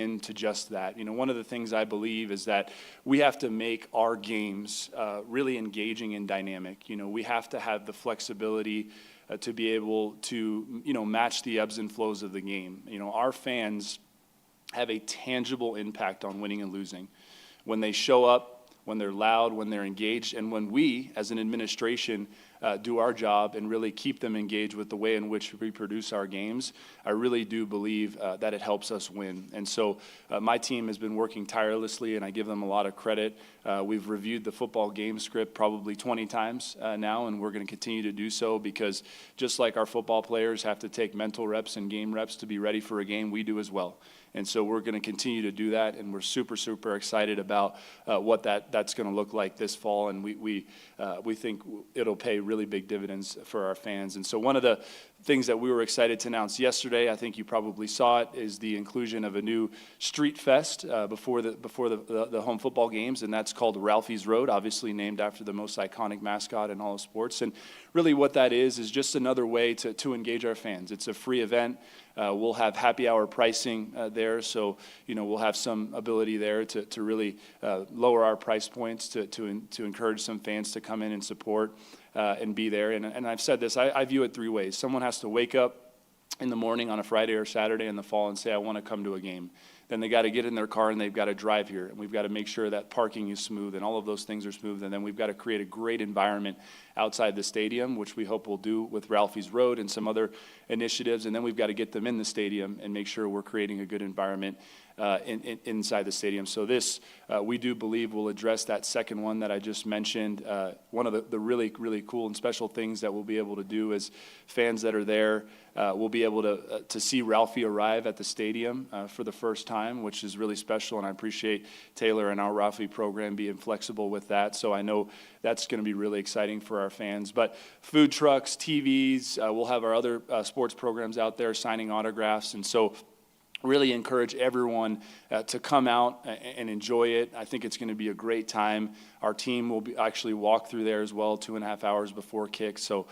into just that. One of the things I believe is that we have to make our games really engaging and dynamic. We have to have the flexibility to be able to, match the ebbs and flows of the game. Our fans have a tangible impact on winning and losing. When they show up, when they're loud, when they're engaged, and when we, as an administration, do our job and really keep them engaged with the way in which we produce our games, I really do believe that it helps us win. And so my team has been working tirelessly, and I give them a lot of credit. We've reviewed the football game script probably 20 times now, and we're going to continue to do so, because just like our football players have to take mental reps and game reps to be ready for a game, we do as well. And so we're going to continue to do that, and we're super, super excited about what that's going to look like this fall, and we think it'll pay really big dividends for our fans. And so one of the things that we were excited to announce yesterday, I think you probably saw it, is the inclusion of a new street fest before the home football games, and that's called Ralphie's Road, obviously named after the most iconic mascot in all of sports. And really what that is just another way to engage our fans. It's a free event. We'll have happy hour pricing there, so we'll have some ability there to really lower our price points to encourage some fans to come in and support and be there. And I've said this, I view it three ways. Someone has to wake up in the morning on a Friday or Saturday in the fall and say, I want to come to a game. Then they got to get in their car and they've got to drive here, and we've got to make sure that parking is smooth and all of those things are smooth, and then we've got to create a great environment outside the stadium, which we hope we'll do with Ralphie's Road and some other initiatives, and then we've got to get them in the stadium and make sure we're creating a good environment inside the stadium. So this, we do believe, will address that second one that I just mentioned. One of the really, really cool and special things that we'll be able to do is fans that are there will be able to see Ralphie arrive at the stadium for the first time, which is really special, and I appreciate Taylor and our Ralphie program being flexible with that. So I know that's going to be really exciting for our fans. But food trucks, TVs, we'll have our other sports programs out there signing autographs, and so really encourage everyone to come out and enjoy it. I think it's going to be a great time. Our team will actually walk through there as well 2.5 hours before kick. So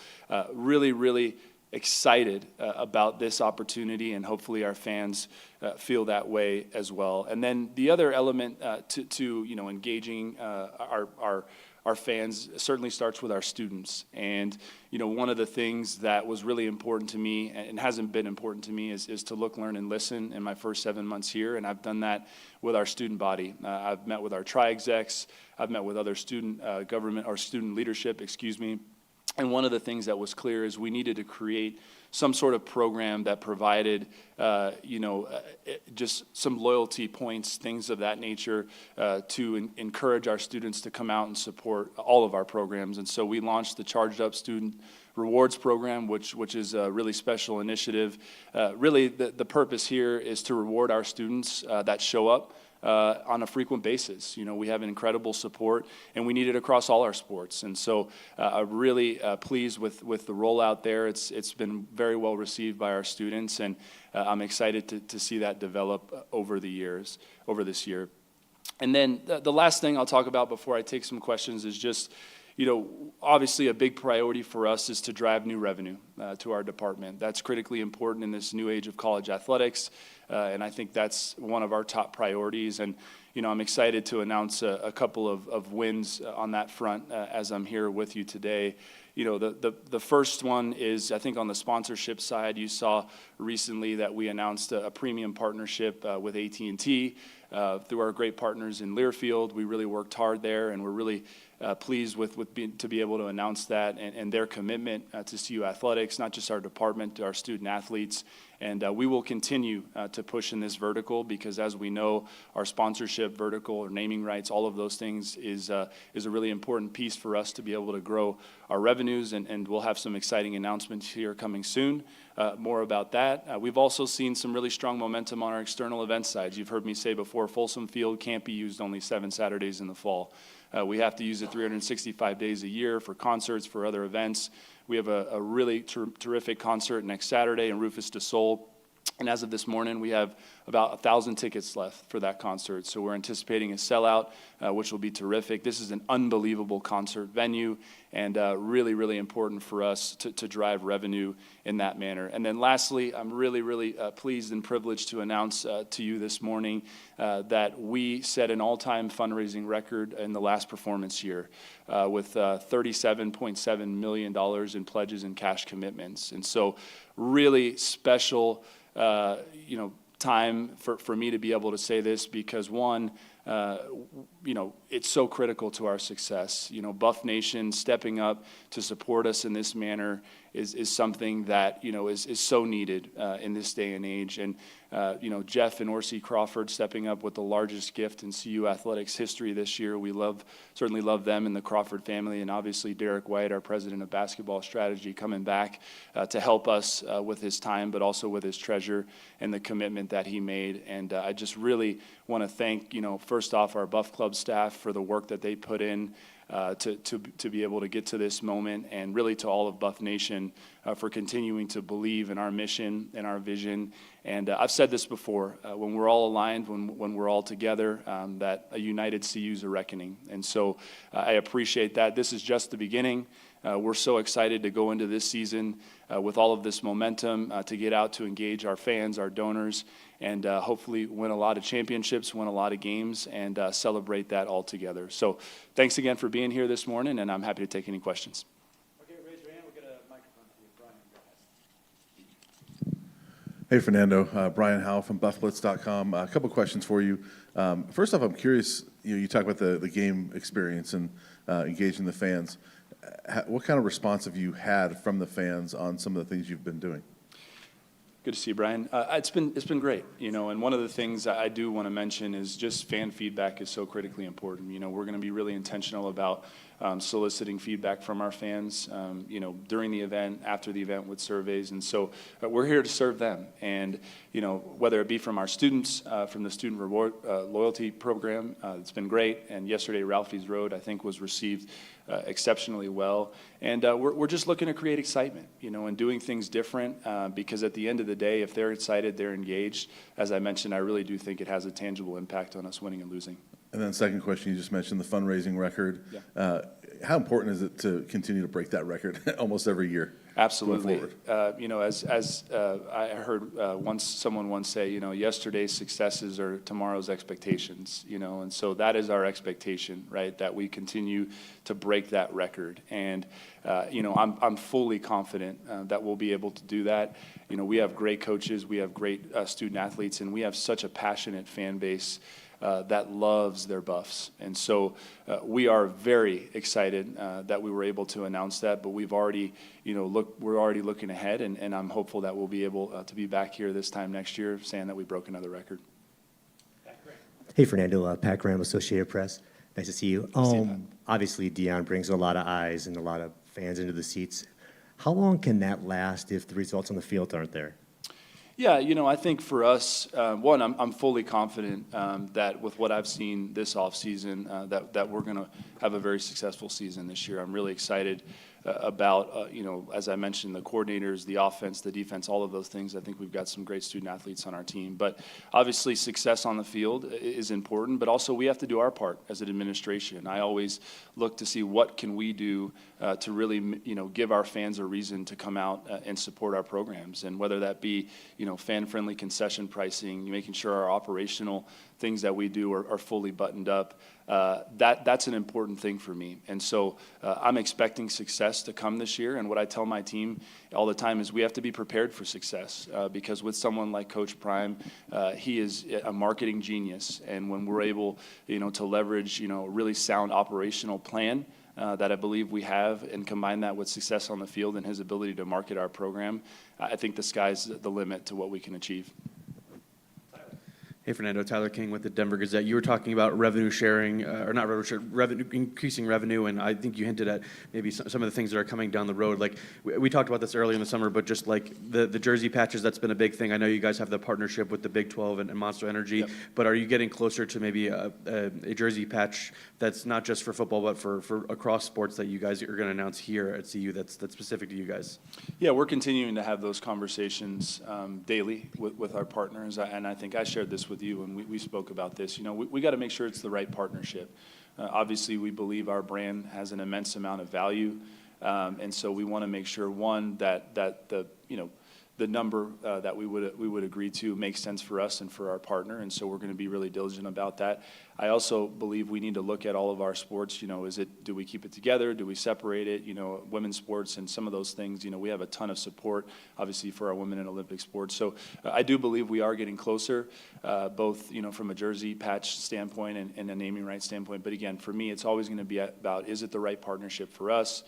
really, really excited about this opportunity, and hopefully our fans feel that way as well. And then the other element to engaging our fans certainly starts with our students. And one of the things that was really important to me and hasn't been important to me is to look, learn, and listen in my first 7 months here, and I've done that with our student body. I've met with our tri-execs, I've met with other student government or student leadership, and one of the things that was clear is we needed to create some sort of program that provided, just some loyalty points, things of that nature, to encourage our students to come out and support all of our programs. And so we launched the Charged Up Student Rewards Program, which is a really special initiative. Really, the purpose here is to reward our students that show up on a frequent basis. We have incredible support, and we need it across all our sports. And so I'm really pleased with the rollout there. It's been very well received by our students, and I'm excited to see that develop over this year. And then the last thing I'll talk about before I take some questions is just, obviously a big priority for us is to drive new revenue to our department. That's critically important in this new age of college athletics, and I think that's one of our top priorities. And I'm excited to announce a couple of wins on that front as I'm here with you today. The first one is, I think on the sponsorship side, you saw recently that we announced a premium partnership with AT&T through our great partners in Learfield. We really worked hard there, and we're really pleased to be able to announce that and their commitment to CU Athletics, not just our department, to our student athletes. And we will continue to push in this vertical, because as we know, our sponsorship vertical or naming rights, all of those things is a really important piece for us to be able to grow our revenues, and we'll have some exciting announcements here coming soon. More about that. We've also seen some really strong momentum on our external event sides. You've heard me say before, Folsom Field can't be used only 7 Saturdays in the fall. We have to use it 365 days a year for concerts, for other events. We have a really terrific concert next Saturday in Rufus de Sol And as of this morning, we have about 1,000 tickets left for that concert. So we're anticipating a sellout, which will be terrific. This is an unbelievable concert venue, and really, really important for us to drive revenue in that manner. And then lastly, I'm really, really pleased and privileged to announce to you this morning that we set an all-time fundraising record in the last performance year with $37.7 million in pledges and cash commitments. And so really special time for me to be able to say this because one, it's so critical to our success. Buff Nation stepping up to support us in this manner is something that, is so needed in this day and age. And, Jeff and Orsi Crawford stepping up with the largest gift in CU athletics history this year. We certainly love them and the Crawford family, and obviously Derek White, our president of basketball strategy, coming back to help us with his time, but also with his treasure and the commitment that he made. And I just really want to thank, first off, our Buff Club staff for the work that they put in to be able to get to this moment, and really to all of Buff Nation for continuing to believe in our mission and our vision. And I've said this before, when we're all aligned, when we're all together, that a united CU is a reckoning. And so I appreciate that. This is just the beginning. We're so excited to go into this season with all of this momentum, to get out to engage our fans, our donors, and hopefully win a lot of championships, win a lot of games, and celebrate that all together. So thanks again for being here this morning, and I'm happy to take any questions. Okay, raise your hand. We'll get a microphone to you. Brian, go ahead. Hey, Fernando. Brian Howell from BuffBlitz.com. A couple questions for you. First off, I'm curious, you talk about the game experience and engaging the fans. What kind of response have you had from the fans on some of the things you've been doing? Good to see you, Brian. It's been great, and one of the things I do want to mention is just fan feedback is so critically important. We're going to be really intentional about soliciting feedback from our fans, during the event, after the event with surveys. And so we're here to serve them. And, whether it be from our students, from the Student Reward Loyalty Program, it's been great. And yesterday, Ralphie's Road, I think, was received exceptionally well. And we're just looking to create excitement, and doing things different, because at the end of the day, if they're excited, they're engaged. As I mentioned, I really do think it has a tangible impact on us winning and losing. And then second question, you just mentioned the fundraising record. Yeah. How important is it to continue to break that record almost every year? Absolutely. As I heard someone once say, yesterday's successes are tomorrow's expectations, and so that is our expectation, right? That we continue to break that record. And, I'm fully confident that we'll be able to do that. We have great coaches, we have great student athletes, and we have such a passionate fan base that loves their Buffs. And so we are very excited that we were able to announce that, but we've already, we're already looking ahead, and I'm hopeful that we'll be able to be back here this time next year saying that we broke another record. Hey, Fernando, Pat Graham, Associated Press. Nice to see you. Obviously, Deion brings a lot of eyes and a lot of fans into the seats. How long can that last if the results on the field aren't there? Yeah, I think for us, one, I'm fully confident that with what I've seen this offseason, that we're going to have a very successful season this year. I'm really excited about, as I mentioned, the coordinators, the offense, the defense, all of those things. I think we've got some great student athletes on our team. But obviously success on the field is important, but also we have to do our part as an administration. I always look to see what can we do to really, give our fans a reason to come out and support our programs. And whether that be, fan-friendly concession pricing, making sure our operational things that we do are fully buttoned up. That's an important thing for me. And so I'm expecting success to come this year. And what I tell my team all the time is we have to be prepared for success because with someone like Coach Prime, he is a marketing genius. And when we're able, to leverage, a really sound operational plan that I believe we have and combine that with success on the field and his ability to market our program, I think the sky's the limit to what we can achieve. Hey, Fernando, Tyler King with the Denver Gazette. You were talking about revenue sharing, or not revenue sharing, revenue, increasing revenue, and I think you hinted at maybe some of the things that are coming down the road. Like, we talked about this earlier in the summer, but just like the jersey patches, that's been a big thing. I know you guys have the partnership with the Big 12 and Monster Energy, Yep. but are you getting closer to maybe a jersey patch that's not just for football, but for across sports that you guys are going to announce here at CU that's specific to you guys? Yeah, we're continuing to have those conversations daily with our partners, and I think I shared this with you when we spoke about this. You know, we got to make sure it's the right partnership. Obviously, we believe our brand has an immense amount of value, and so we want to make sure, one, that the, you know, the number that we would agree to makes sense for us and for our partner, and so we're going to be really diligent about that. I also believe we need to look at all of our sports. You know, do we keep it together? Do we separate it? You know, women's sports and some of those things. You know, we have a ton of support, obviously, for our women in Olympic sports. So I do believe we are getting closer, both, you know, from a jersey patch standpoint and a naming rights standpoint. But again, for me, it's always going to be about, is it the right partnership for us?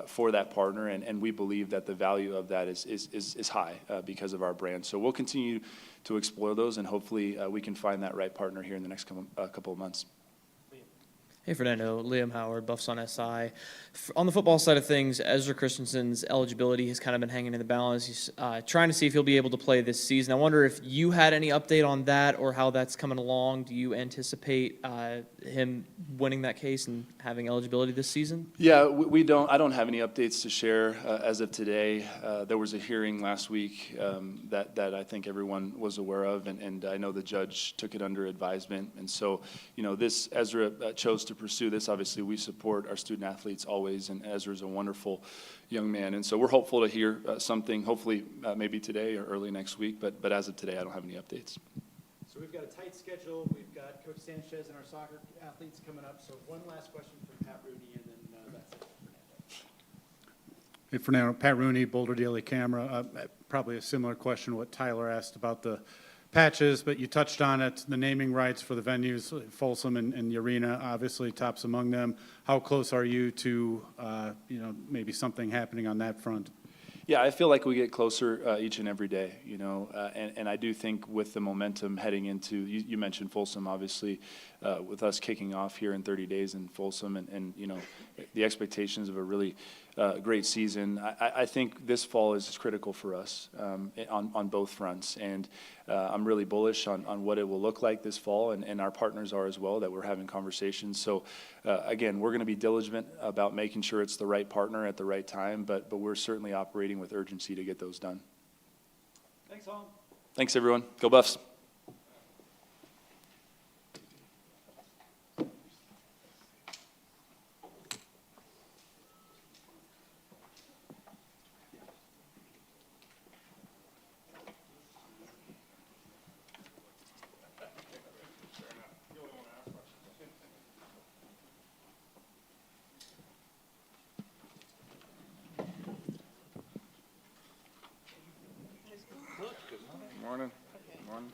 For that partner, and we believe that the value of that is high because of our brand. So we'll continue to explore those, and hopefully we can find that right partner here in the next couple of months. Hey, Fernando, Liam Howard, Buffs on SI. On the football side of things, Ezra Christensen's eligibility has kind of been hanging in the balance. He's trying to see if he'll be able to play this season. I wonder if you had any update on that or how that's coming along. Do you anticipate him winning that case and having eligibility this season? Yeah, we don't. I don't have any updates to share as of today. There was a hearing last week that I think everyone was aware of, and I know the judge took it under advisement. And so, you know, this Ezra chose to pursue this. Obviously, we support our student athletes always, and Ezra's a wonderful young man. And so we're hopeful to hear something, hopefully maybe today or early next week. But as of today, I don't have any updates. So we've got a tight schedule. We've got Coach Sanchez and our soccer athletes coming up. So one last question from Pat Rooney, and then that's it. Hey, Fernando, Pat Rooney, Boulder Daily Camera. Probably a similar question to what Tyler asked about the patches, but you touched on it, the naming rights for the venues, Folsom and the arena, obviously tops among them. How close are you to, you know, maybe something happening on that front? Yeah, I feel like we get closer each and every day, you know, and I do think with the momentum heading into, you mentioned Folsom, obviously, with us kicking off here in 30 days in Folsom and you know, the expectations of a really great season. I think this fall is critical for us on both fronts, and I'm really bullish on what it will look like this fall, and our partners are as well, that we're having conversations. So again, we're going to be diligent about making sure it's the right partner at the right time, but we're certainly operating with urgency to get those done. Thanks, all. Thanks, everyone. Go Buffs. Morning. Morning.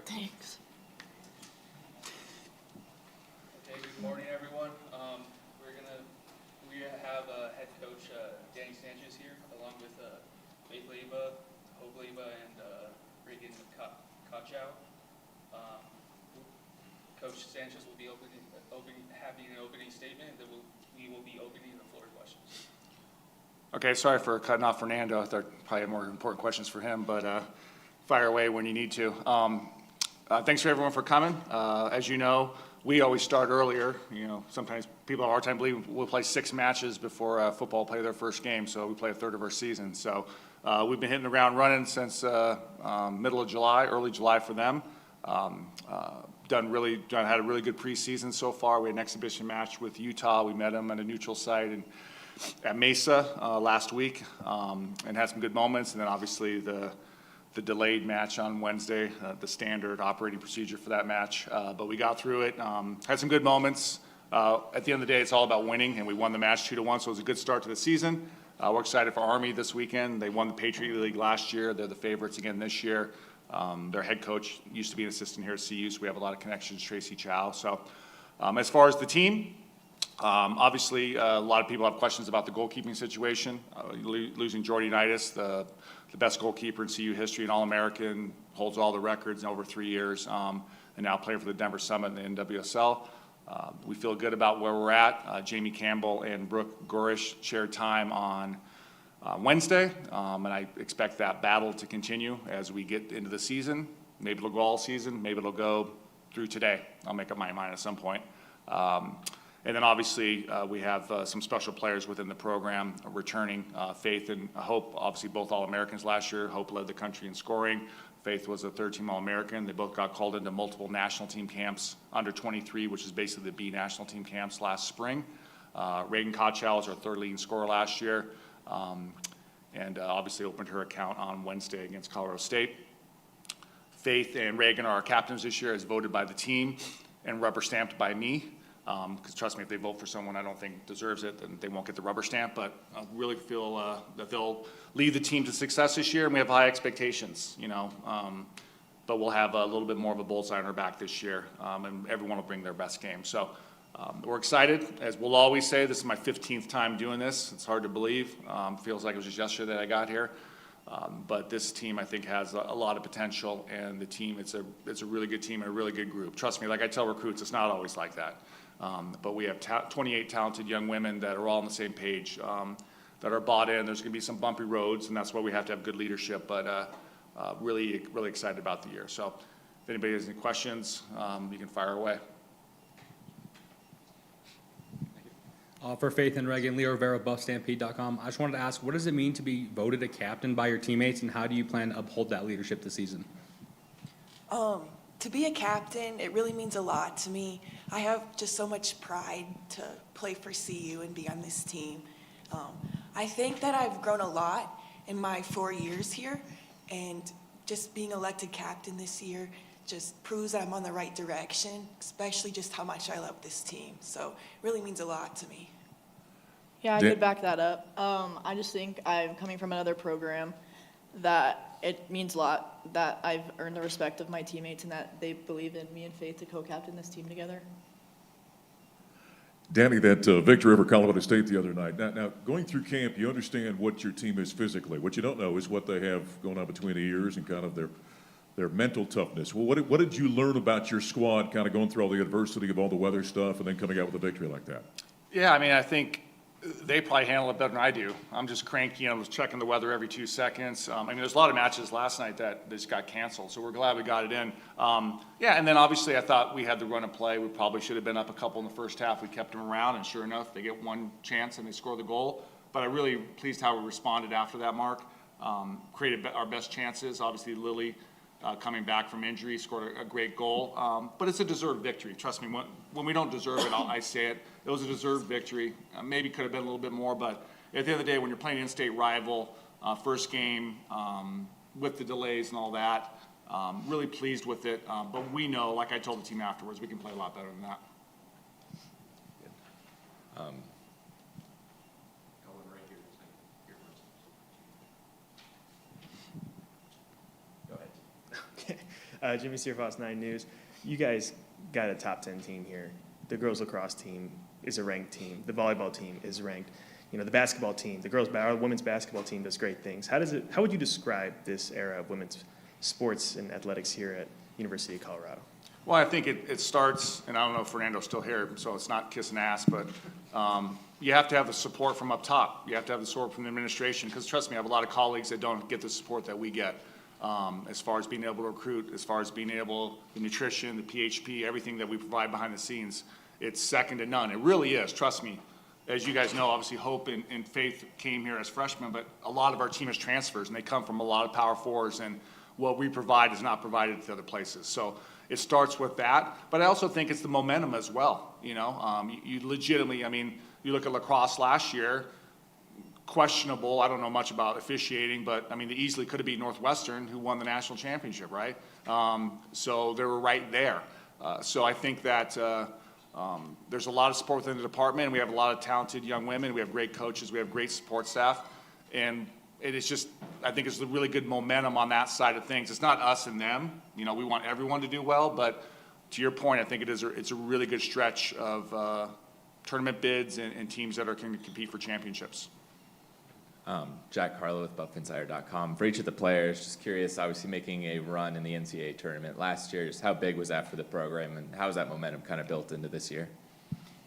Thanks. Hey, good morning, everyone. We have head coach Danny Sanchez here, along with Leyba, Leyba, and Reagan Kotschau. Coach Sanchez will be having an opening statement, and then we will be opening the floor to questions. Okay, sorry for cutting off Fernando. I thought probably had more important questions for him, but fire away when you need to. Thanks for everyone for coming. As you know, we always start earlier. You know, sometimes people have a hard time believing we'll play 6 matches before football play their first game, so we play a third of our season. So we've been hitting the ground running since middle of July, early July for them. Had a really good preseason so far. We had an exhibition match with Utah. We met them at a neutral site at Mesa last week, and had some good moments. And then obviously the delayed match on Wednesday, the standard operating procedure for that match. But we got through it, had some good moments. At the end of the day, it's all about winning, and we won the match 2-1, so it was a good start to the season. We're excited for Army this weekend. They won the Patriot League last year. They're the favorites again this year. Their head coach used to be an assistant here at CU, so we have a lot of connections, Tracy Chow. So as far as the team, obviously a lot of people have questions about the goalkeeping situation. Losing Jordy Unitas, the best goalkeeper in CU history, an All-American, holds all the records in over 3 years, and now playing for the Denver Summit in the NWSL. We feel good about where we're at. Jamie Campbell and Brooke Gorish shared time on Wednesday, and I expect that battle to continue as we get into the season. Maybe it'll go all season, maybe it'll go through today. I'll make up my mind at some point. And then obviously we have some special players within the program returning. Faith and Hope, obviously both All-Americans last year. Hope led the country in scoring. Faith was a third-team All-American. They both got called into multiple national team camps, under 23, which is basically the B national team camps last spring. Reagan Kotschau was our third leading scorer last year, and obviously opened her account on Wednesday against Colorado State. Faith and Reagan are our captains this year, as voted by the team and rubber stamped by me. Because trust me, if they vote for someone I don't think deserves it, then they won't get the rubber stamp. But I really feel that they'll lead the team to success this year, and we have high expectations, you know. But we'll have a little bit more of a bullseye on our back this year, and everyone will bring their best game. So we're excited. As we'll always say, this is my 15th time doing this. It's hard to believe. Feels like it was just yesterday that I got here. But this team, I think, has a lot of potential, and the team, it's a really good team and a really good group. Trust me, like I tell recruits, it's not always like that. But we have 28 talented young women that are all on the same page, that are bought in. There's going to be some bumpy roads, and that's why we have to have good leadership, but really, really excited about the year. So if anybody has any questions, you can fire away. For Faith and Reagan, Leo Rivera, BuffStampede.com. I just wanted to ask, what does it mean to be voted a captain by your teammates, and how do you plan to uphold that leadership this season? To be a captain, it really means a lot to me. I have just so much pride to play for CU and be on this team. I think that I've grown a lot in my 4 years here, and just being elected captain this year just proves that I'm on the right direction, especially just how much I love this team. So it really means a lot to me. Yeah, I could back that up. I just think I'm coming from another program that it means a lot that I've earned the respect of my teammates and that they believe in me and Faith to co-captain this team together. Danny, that victory over Colorado State the other night. Now, going through camp, you understand what your team is physically. What you don't know is what they have going on between the ears and kind of their mental toughness. Well, what did you learn about your squad kind of going through all the adversity of all the weather stuff and then coming out with a victory like that? Yeah, I mean, I think they probably handle it better than I do. I'm just cranky. I was checking the weather every 2 seconds. I mean, there's a lot of matches last night that just got canceled, so we're glad we got it in. Yeah, and then obviously I thought we had the run of play. We probably should have been up a couple in the first half. We kept them around, and sure enough, they get one chance and they score the goal. But I'm really pleased how we responded after that, Mark. Created our best chances. Obviously, Lily coming back from injury, scored a great goal. But it's a deserved victory. Trust me, when we don't deserve it, I say it. It was a deserved victory. Maybe could have been a little bit more, but at the end of the day, when you're playing an in-state rival, first game with the delays and all that, really pleased with it. But we know, like I told the team afterwards, we can play a lot better than that. Jimmy Searfoss, 9 News. You guys got a top 10 team here. The girls lacrosse team is a ranked team. The volleyball team is ranked. You know, the basketball team, women's basketball team does great things. How would you describe this era of women's sports and athletics here at University of Colorado? Well, I think it starts, and I don't know if Fernando's still here, so it's not kissing ass, but you have to have the support from up top. You have to have the support from the administration, because trust me, I have a lot of colleagues that don't get the support that we get. As far as being able to recruit, as far as being able, the nutrition, the PHP, everything that we provide behind the scenes, it's second to none. It really is, trust me. As you guys know, obviously Hope and Faith came here as freshmen, but a lot of our team is transfers, and they come from a lot of Power Fours, and what we provide is not provided to other places. So it starts with that, but I also think it's the momentum as well. You know, you legitimately, I mean, you look at lacrosse last year, questionable. I don't know much about officiating, but I mean, they easily could have beat Northwestern, who won the national championship, right? So they were right there. So I think that there's a lot of support within the department. We have a lot of talented young women. We have great coaches. We have great support staff. And it is just, I think it's a really good momentum on that side of things. It's not us and them. You know, we want everyone to do well, but to your point, I think it's a really good stretch of tournament bids and teams that are going to compete for championships. Jack Carlo with BuffInsider.com. For each of the players, just curious, obviously making a run in the NCAA tournament last year, just how big was that for the program, and how is that momentum kind of built into this year?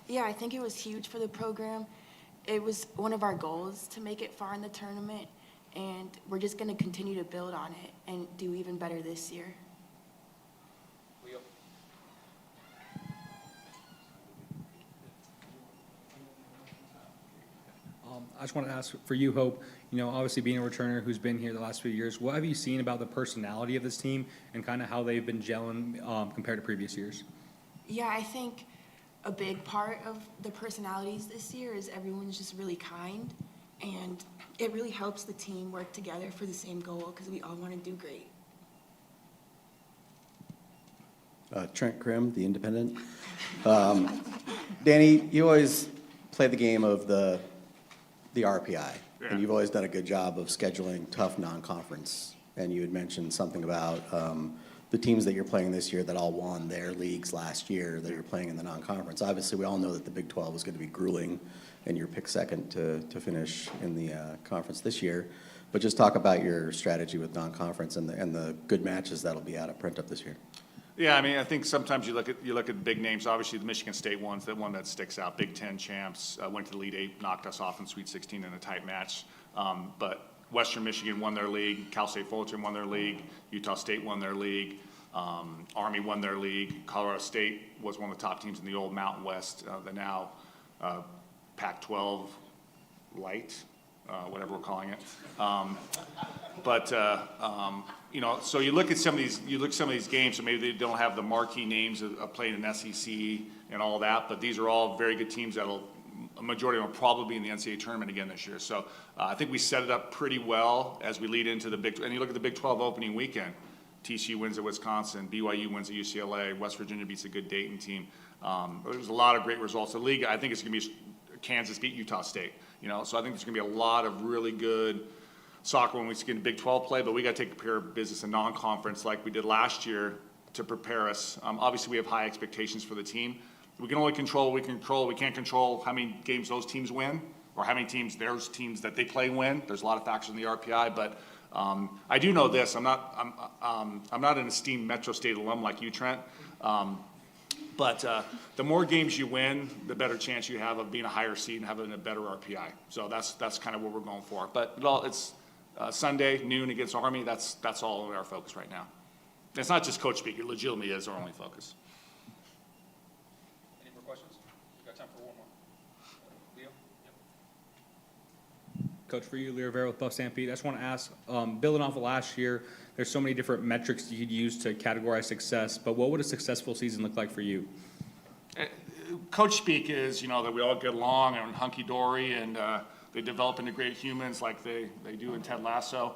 Yeah, I think it was huge for the program. It was one of our goals to make it far in the tournament, and we're just going to continue to build on it and do even better this year. I just want to ask for you, Hope, you know, obviously being a returner who's been here the last few years, what have you seen about the personality of this team and kind of how they've been gelling compared to previous years? Yeah, I think a big part of the personalities this year is everyone's just really kind, and it really helps the team work together for the same goal because we all want to do great. Trent Krim, The Independent. Danny, you always play the game of the RPI, and you've always done a good job of scheduling tough non-conference. And you had mentioned something about the teams that you're playing this year that all won their leagues last year that you're playing in the non-conference. Obviously, we all know that the Big 12 is going to be grueling, and you're picked second to finish in the conference this year. But just talk about your strategy with non-conference and the good matches that'll be out at Print Up this year. Yeah, I mean, I think sometimes you look at big names. Obviously, the Michigan State one's the one that sticks out. Big Ten champs, went to the Elite Eight, knocked us off in Sweet 16 in a tight match. But Western Michigan won their league. Cal State Fullerton won their league. Utah State won their league. Army won their league. Colorado State was one of the top teams in the old Mountain West, the now Pac-12 Light, whatever we're calling it. You know, so you look at some of these games, so maybe they don't have the marquee names of playing in SEC and all that, but these are all very good teams a majority of them will probably be in the NCAA tournament again this year. So I think we set it up pretty well as we lead into the and you look at the Big 12 opening weekend. TCU wins at Wisconsin, BYU wins at UCLA, West Virginia beats a good Dayton team. There's a lot of great results. The league, I think it's going to be Kansas beat Utah State, you know, so I think there's going to be a lot of really good soccer when we get into Big 12 play, but we got to take care of business in non-conference like we did last year to prepare us. Obviously, we have high expectations for the team. We can only control what we can control. We can't control how many games those teams win or how many teams there's teams that they play win. There's a lot of factors in the RPI, but I do know this. I'm not an esteemed Metro State alum like you, Trent. But the more games you win, the better chance you have of being a higher seed and having a better RPI. So that's kind of what we're going for. But it's Sunday, noon against Army. That's all of our focus right now. It's not just coach speak. It legitimately is our only focus. Any more questions? We've got time for one more. Leo? Yep. Coach, for you, Leo Rivera with Buff Stampede, I just want to ask, building off of last year, there's so many different metrics you could use to categorize success, but what would a successful season look like for you? Coach speak is, you know, that we all get along and hunky-dory and they develop into great humans like they do in Ted Lasso.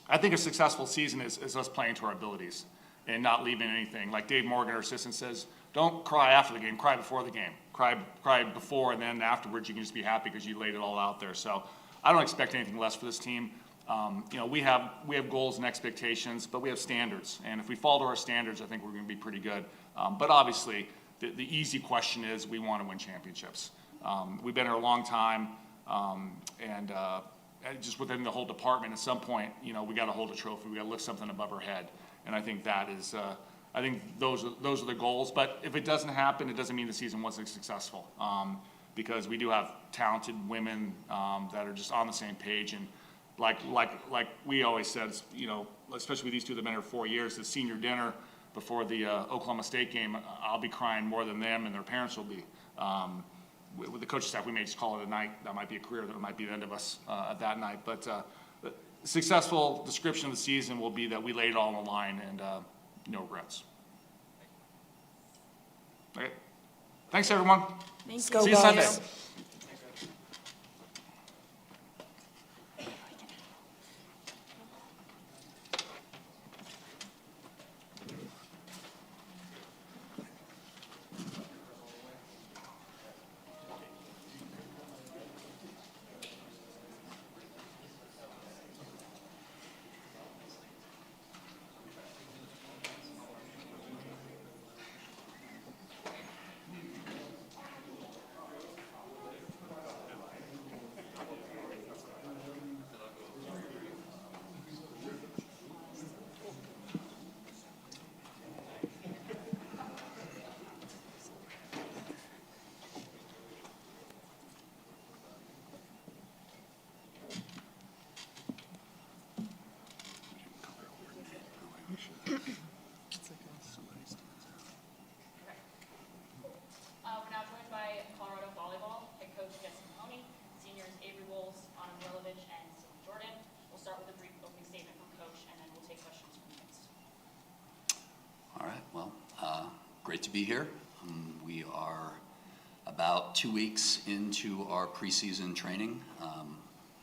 I think a successful season is us playing to our abilities and not leaving anything. Like Dave Morgan, our assistant, says, don't cry after the game, cry before the game. Cry before, and then afterwards you can just be happy because you laid it all out there. So I don't expect anything less for this team. You know, we have goals and expectations, but we have standards. And if we fall to our standards, I think we're going to be pretty good. But obviously, the easy question is we want to win championships. We've been here a long time, and just within the whole department, at some point, you know, we got to hold a trophy. We got to lift something above our head, and I think that is. I think those are the goals. But if it doesn't happen, it doesn't mean the season wasn't successful, because we do have talented women that are just on the same page. And like we always said, you know, especially with these two that have been here 4 years, the senior dinner before the Oklahoma State game, I'll be crying more than them, and their parents will be. With the coaching staff, we may just call it a night. That might be a career. That might be the end of us at that night. But the successful description of the season will be that we laid it all on the line and no regrets. Okay. Thanks, everyone. Thanks. See you Sunday. We're now joined by Colorado Volleyball head coach Mahoney, seniors Avery, Bolles, Burlovic, and Jordan. We'll start with a brief opening statement from coach, and then we'll take questions from you. All right, well, great to be here. We are about 2 weeks into our preseason training.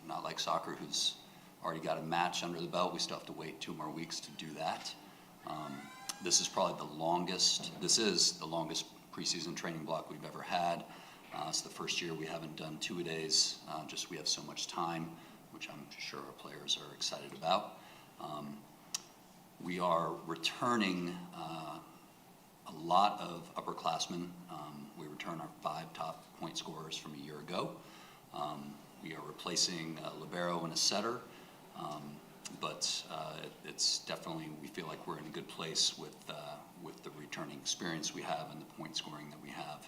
Not like soccer, who's already got a match under the belt. We still have to wait 2 more weeks to do that. This is probably this is the longest preseason training block we've ever had. It's the first year we haven't done 2-a-days, just we have so much time, which I'm sure our players are excited about. We are returning a lot of upperclassmen. We return our 5 top point scorers from a year ago. We are replacing a libero and a setter, but it's definitely, we feel like we're in a good place with the returning experience we have and the point scoring that we have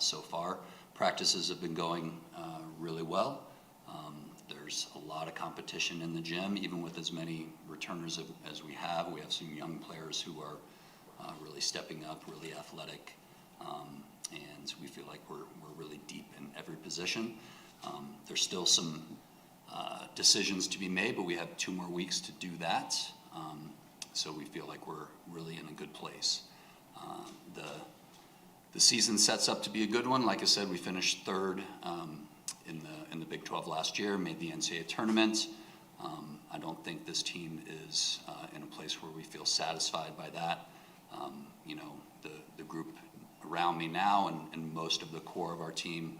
so far. Practices have been going really well. There's a lot of competition in the gym, even with as many returners as we have. We have some young players who are really stepping up, really athletic, and we feel like we're really deep in every position. There's still some decisions to be made, but we have 2 more weeks to do that. So we feel like we're really in a good place. The season sets up to be a good one. Like I said, we finished 3rd in the Big 12 last year, made the NCAA tournament. I don't think this team is in a place where we feel satisfied by that. You know, the group around me now and most of the core of our team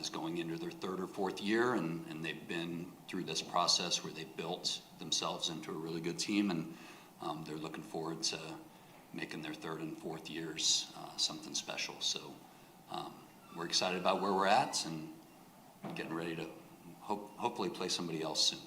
is going into their 3rd or 4th year, and they've been through this process where they built themselves into a really good team, and they're looking forward to making their 3rd and 4th years something special. So we're excited about where we're at and getting ready to hopefully play somebody else soon.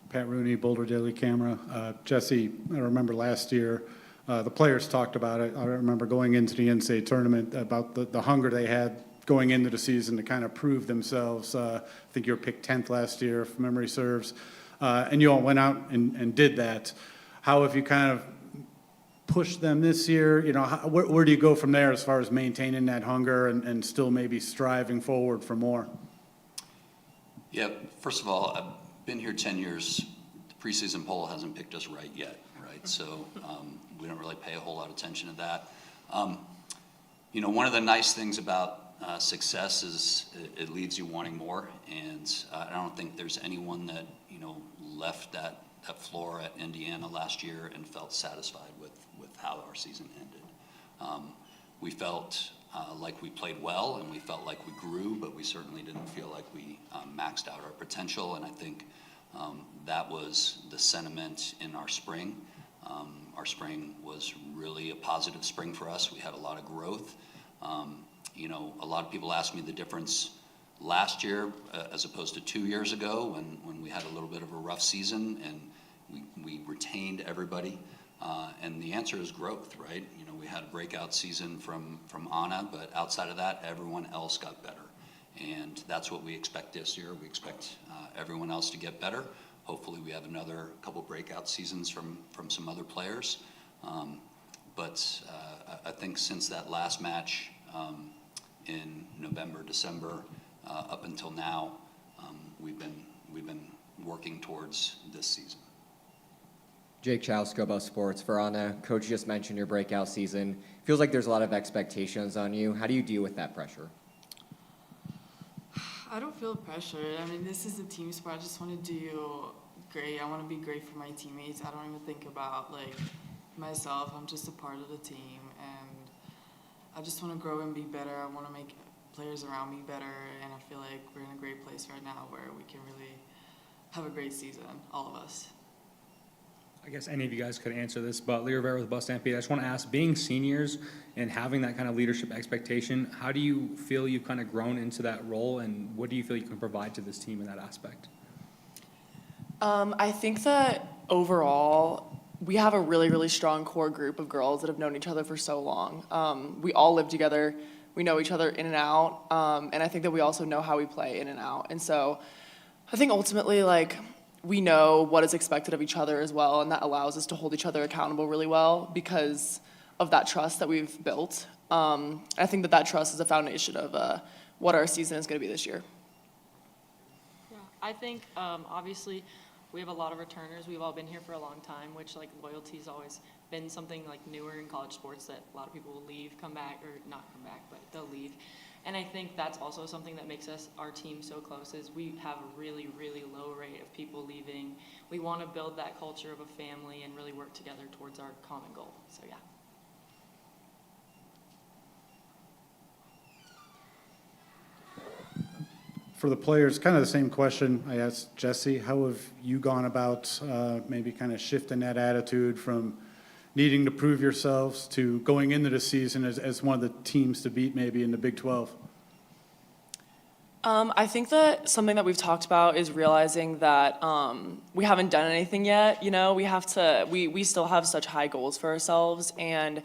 Pat Rooney, Boulder Daily Camera. Jesse, I remember last year, the players talked about it. I remember going into the NCAA tournament about the hunger they had going into the season to kind of prove themselves. I think you were picked 10th last year, if memory serves. And you all went out and did that. How have you kind of pushed them this year? You know, where do you go from there as far as maintaining that hunger and still maybe striving forward for more? Yeah, first of all, I've been here 10 years. The preseason poll hasn't picked us right yet, right? So we don't really pay a whole lot of attention to that. You know, one of the nice things about success is it leaves you wanting more, and I don't think there's anyone that, you know, left that floor at Indiana last year and felt satisfied with how our season ended. We felt like we played well, and we felt like we grew, but we certainly didn't feel like we maxed out our potential, and I think that was the sentiment in our spring. Our spring was really a positive spring for us. We had a lot of growth. You know, a lot of people ask me the difference last year as opposed to 2 years ago when we had a little bit of a rough season and we retained everybody. And the answer is growth, right? You know, we had a breakout season from Anna, but outside of that, everyone else got better. And that's what we expect this year. We expect everyone else to get better. Hopefully we have another couple breakout seasons from some other players. But I think since that last match in November, December, up until now, we've been working towards this season. Jake Chow, Scobo Sports. For Anna, Coach just mentioned your breakout season. Feels like there's a lot of expectations on you. How do you deal with that pressure? I don't feel pressure. I mean, this is a team sport. I just want to do great. I want to be great for my teammates. I don't even think about, like, myself. I'm just a part of the team, and I just want to grow and be better. I want to make players around me better, and I feel like we're in a great place right now where we can really have a great season, all of us. I guess any of you guys could answer this, but Leyba with Buff Stampede, I just want to ask, being seniors and having that kind of leadership expectation, how do you feel you've kind of grown into that role, and what do you feel you can provide to this team in that aspect? I think that overall, we have a really, really strong core group of girls that have known each other for so long. We all live together. we know each other in and out, and I think that we also know how we play in and out. And so I think ultimately, like, we know what is expected of each other as well, and that allows us to hold each other accountable really well because of that trust that we've built. I think that that trust is a foundation of what our season is going to be this year. Yeah, I think obviously we have a lot of returners. We've all been here for a long time, which like loyalty's always been something like newer in college sports that a lot of people will leave, come back, or not come back, but they'll leave. And I think that's also something that makes our team so close is we have a really, really low rate of people leaving. We want to build that culture of a family and really work together towards our common goal. So yeah. For the players, kind of the same question I asked Jesse. How have you gone about maybe kind of shifting that attitude from needing to prove yourselves to going into the season as one of the teams to beat maybe in the Big 12? I think that something that we've talked about is realizing that we haven't done anything yet. You know, we still have such high goals for ourselves. And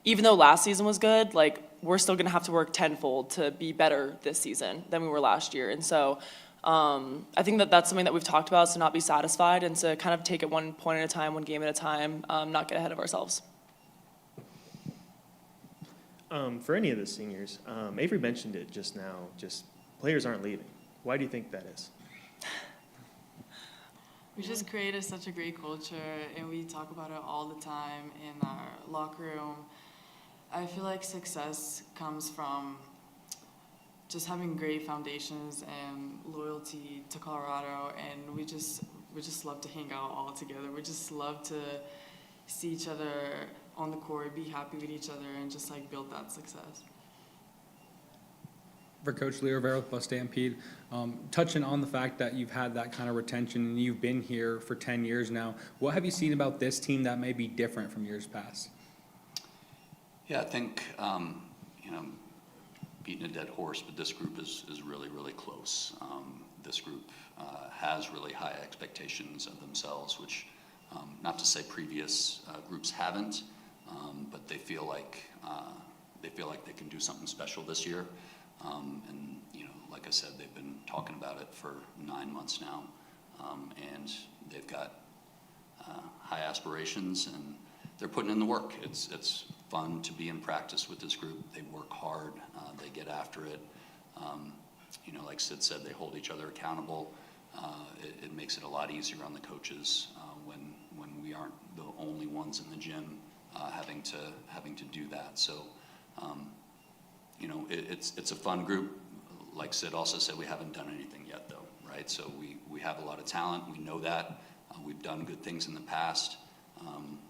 even though last season was good, like, we're still going to have to work tenfold to be better this season than we were last year. And so I think that that's something that we've talked about, is to not be satisfied and to kind of take it one point at a time, one game at a time, not get ahead of ourselves. For any of the seniors, Avery mentioned it just now, just players aren't leaving. Why do you think that is? We just created such a great culture, and we talk about it all the time in our locker room. I feel like success comes from just having great foundations and loyalty to Colorado, and we just love to hang out all together. We just love to see each other on the court, be happy with each other, and just like build that success. For Coach Leo Rivera with Bus Stampede, touching on the fact that you've had that kind of retention and you've been here for 10 years now, what have you seen about this team that may be different from years past? Yeah, I think, beating a dead horse, but this group is really, really close. This group has really high expectations of themselves, which, not to say previous groups haven't, but they feel like they can do something special this year. And, like I said, they've been talking about it for 9 months now, and they've got high aspirations, and they're putting in the work. It's fun to be in practice with this group. They work hard. They get after it. Like Sid said, they hold each other accountable. It makes it a lot easier on the coaches when we aren't the only ones in the gym having to do that. So, it's a fun group. Like Sid also said, we haven't done anything yet, though, right? So we have a lot of talent. We know that. We've done good things in the past.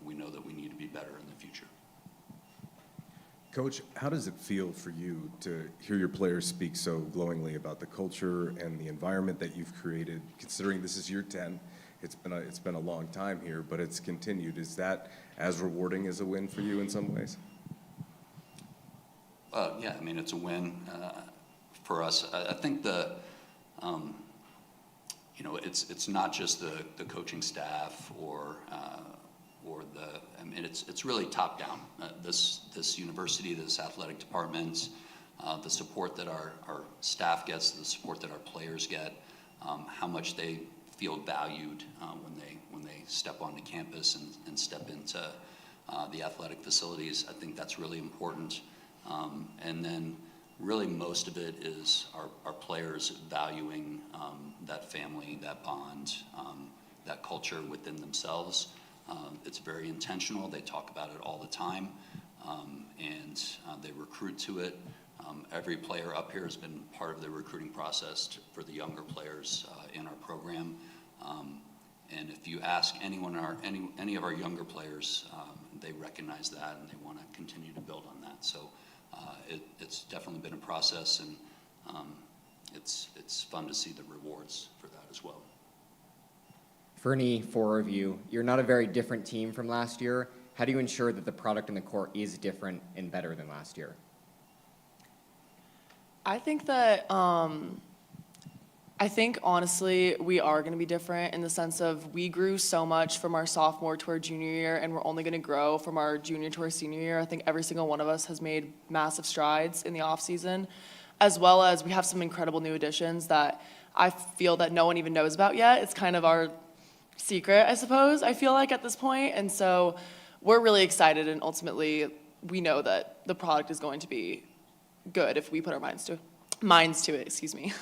We know that we need to be better in the future. Coach, how does it feel for you to hear your players speak so glowingly about the culture and the environment that you've created, considering this is year 10? It's been a long time here, but it's continued. Is that as rewarding as a win for you in some ways? Yeah, I mean, it's a win for us. I think it's not just the coaching staff or it's really top down. This university, this athletic department, the support that our staff gets, the support that our players get, how much they feel valued when they step onto campus and step into the athletic facilities. I think that's really important. And then really most of it is our players valuing that family, that bond, that culture within themselves. It's very intentional. They talk about it all the time, and they recruit to it. Every player up here has been part of the recruiting process for the younger players in our program. And if you ask anyone, any of our younger players, they recognize that and they want to continue to build on that. So it's definitely been a process, and it's fun to see the rewards for that as well. For any four of you, you're not a very different team from last year. How do you ensure that the product in the court is different and better than last year? I think that I think honestly, we are going to be different in the sense of we grew so much from our sophomore to our junior year, and we're only going to grow from our junior to our senior year. I think every single one of us has made massive strides in the off season, as well as we have some incredible new additions that I feel that no one even knows about yet. It's kind of our secret, I suppose, I feel like at this point. And so we're really excited, and ultimately we know that the product is going to be good if we put our minds to it, excuse me.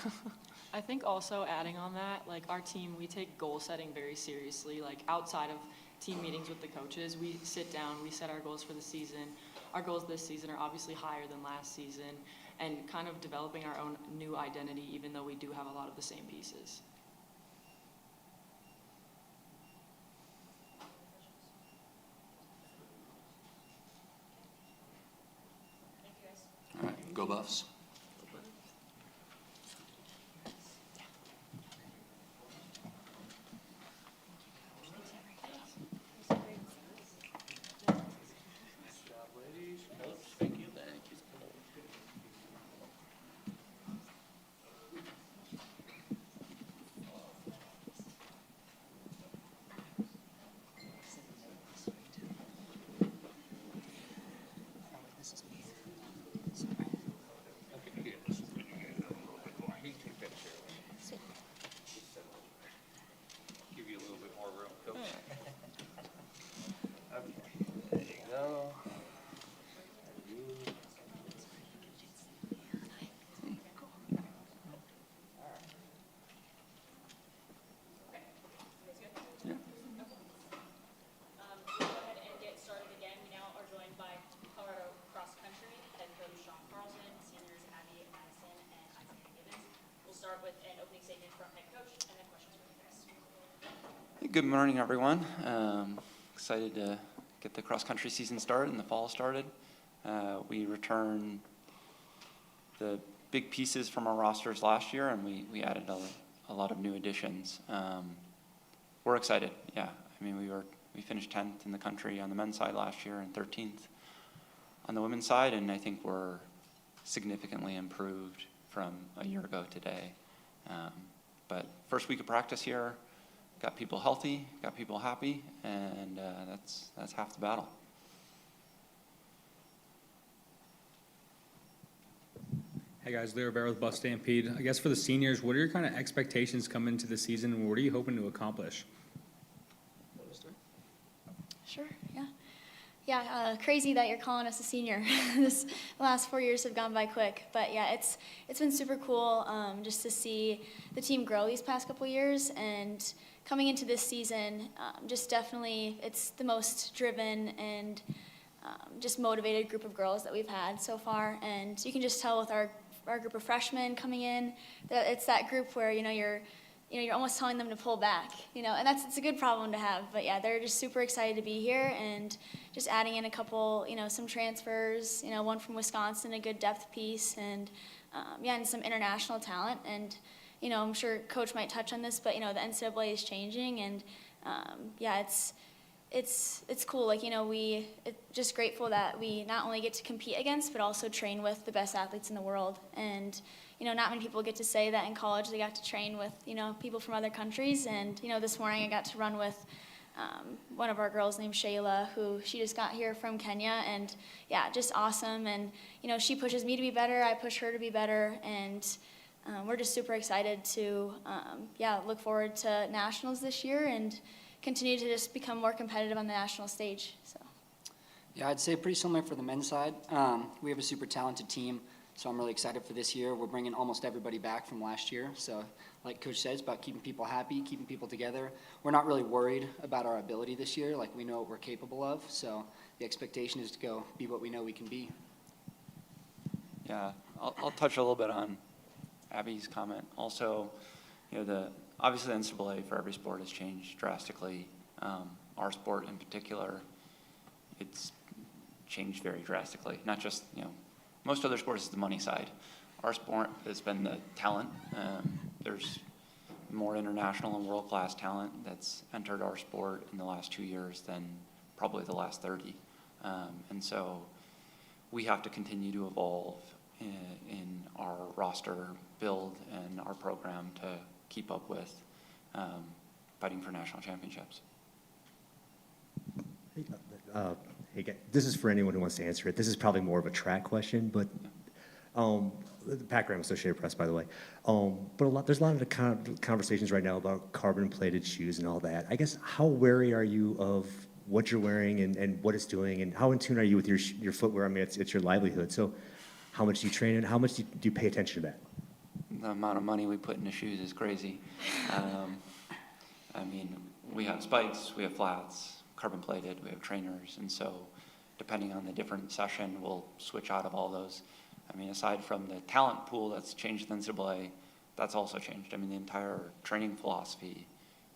I think also adding on that, like our team, we take goal setting very seriously. Like outside of team meetings with the coaches, we sit down, we set our goals for the season. Our goals this season are obviously higher than last season, and kind of developing our own new identity, even though we do have a lot of the same pieces. All right, go Buffs. Give you a little bit more room, Coach. Okay, there you go. We'll go ahead and get started again. We now are joined by Colorado cross country head coach Carlson, seniors Abbey, Mathison, and Isaiah. We'll start with an opening statement from head coach and then questions from you guys. Good morning, everyone. Excited to get the cross-country season started and the fall started. We return the big pieces from our rosters last year, and we added a lot of new additions. We're excited, yeah. I mean, we finished 10th in the country on the men's side last year and 13th on the women's side, and I think we're significantly improved from a year ago today. But first week of practice here, got people healthy, got people happy, and that's half the battle. Hey guys, Leyba with Buff Stampede. I guess for the seniors, what are your kind of expectations coming into the season, and what are you hoping to accomplish? Sure, yeah. Yeah, crazy that you're calling us a senior. The last 4 years have gone by quick. But yeah, it's been super cool just to see the team grow these past couple years. And coming into this season, just definitely it's the most driven and just motivated group of girls that we've had so far. And you can just tell with our group of freshmen coming in that it's that group where, you're almost telling them to pull back, and it's a good problem to have. But yeah, they're just super excited to be here, and just adding in a couple, some transfers, one from Wisconsin, a good depth piece, and and some international talent. And, I'm sure Coach might touch on this, but, the NCAA is changing, and it's cool. Just grateful that we not only get to compete against, but also train with the best athletes in the world. And, not many people get to say that in college. They got to train with, people from other countries. And, this morning I got to run with one of our girls named Shayla, who she just got here from Kenya. And, yeah, just awesome. And, she pushes me to be better. I push her to be better. And we're just super excited to, look forward to nationals this year and continue to just become more competitive on the national stage. So. Yeah, I'd say pretty similar for the men's side. We have a super talented team, so I'm really excited for this year. We're bringing almost everybody back from last year. So like Coach said, it's about keeping people happy, keeping people together. We're not really worried about our ability this year. Like, we know what we're capable of. So the expectation is to go be what we know we can be. Yeah, I'll touch a little bit on Abby's comment. Also, obviously the NCAA for every sport has changed drastically. Our sport in particular, it's changed very drastically. Not just, most other sports is the money side. Our sport has been the talent. There's more international and world-class talent that's entered our sport in the last 2 years than probably the last 30. And so we have to continue to evolve in our roster build in our program to keep up with fighting for national championships. Hey, guys, this is for anyone who wants to answer it. This is probably more of a track question, but the Pac-Ram Associated Press, by the way. But there's a lot of conversations right now about carbon-plated shoes and all that. I guess, how wary are you of what you're wearing and what it's doing, and how in tune are you with your footwear? I mean, it's your livelihood. So how much do you train and how much do you pay attention to that? The amount of money we put into shoes is crazy. I mean, we have spikes, we have flats, carbon plated, we have trainers, and so depending on the different session, we'll switch out of all those. I mean, aside from the talent pool that's changed in NCAA, that's also changed. I mean, the entire training philosophy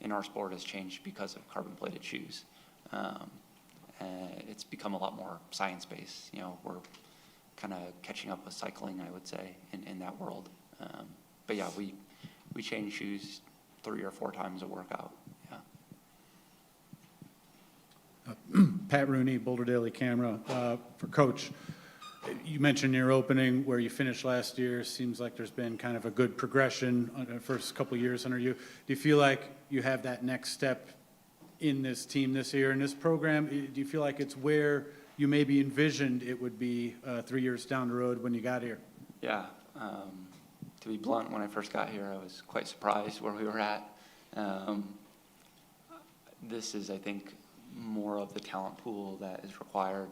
in our sport has changed because of carbon plated shoes. It's become a lot more science-based. You know, we're kind of catching up with cycling, I would say, in that world. But yeah, we change shoes 3 or 4 times a workout. Yeah. Pat Rooney, Boulder Daily Camera. For Coach, you mentioned in your opening where you finished last year. Seems like there's been kind of a good progression on the first couple of years under you. Do you feel like you have that next step in this team this year, in this program? Do you feel like it's where you maybe envisioned it would be 3 years down the road when you got here? Yeah. To be blunt, when I first got here, I was quite surprised where we were at. This is, I think, more of the talent pool that is required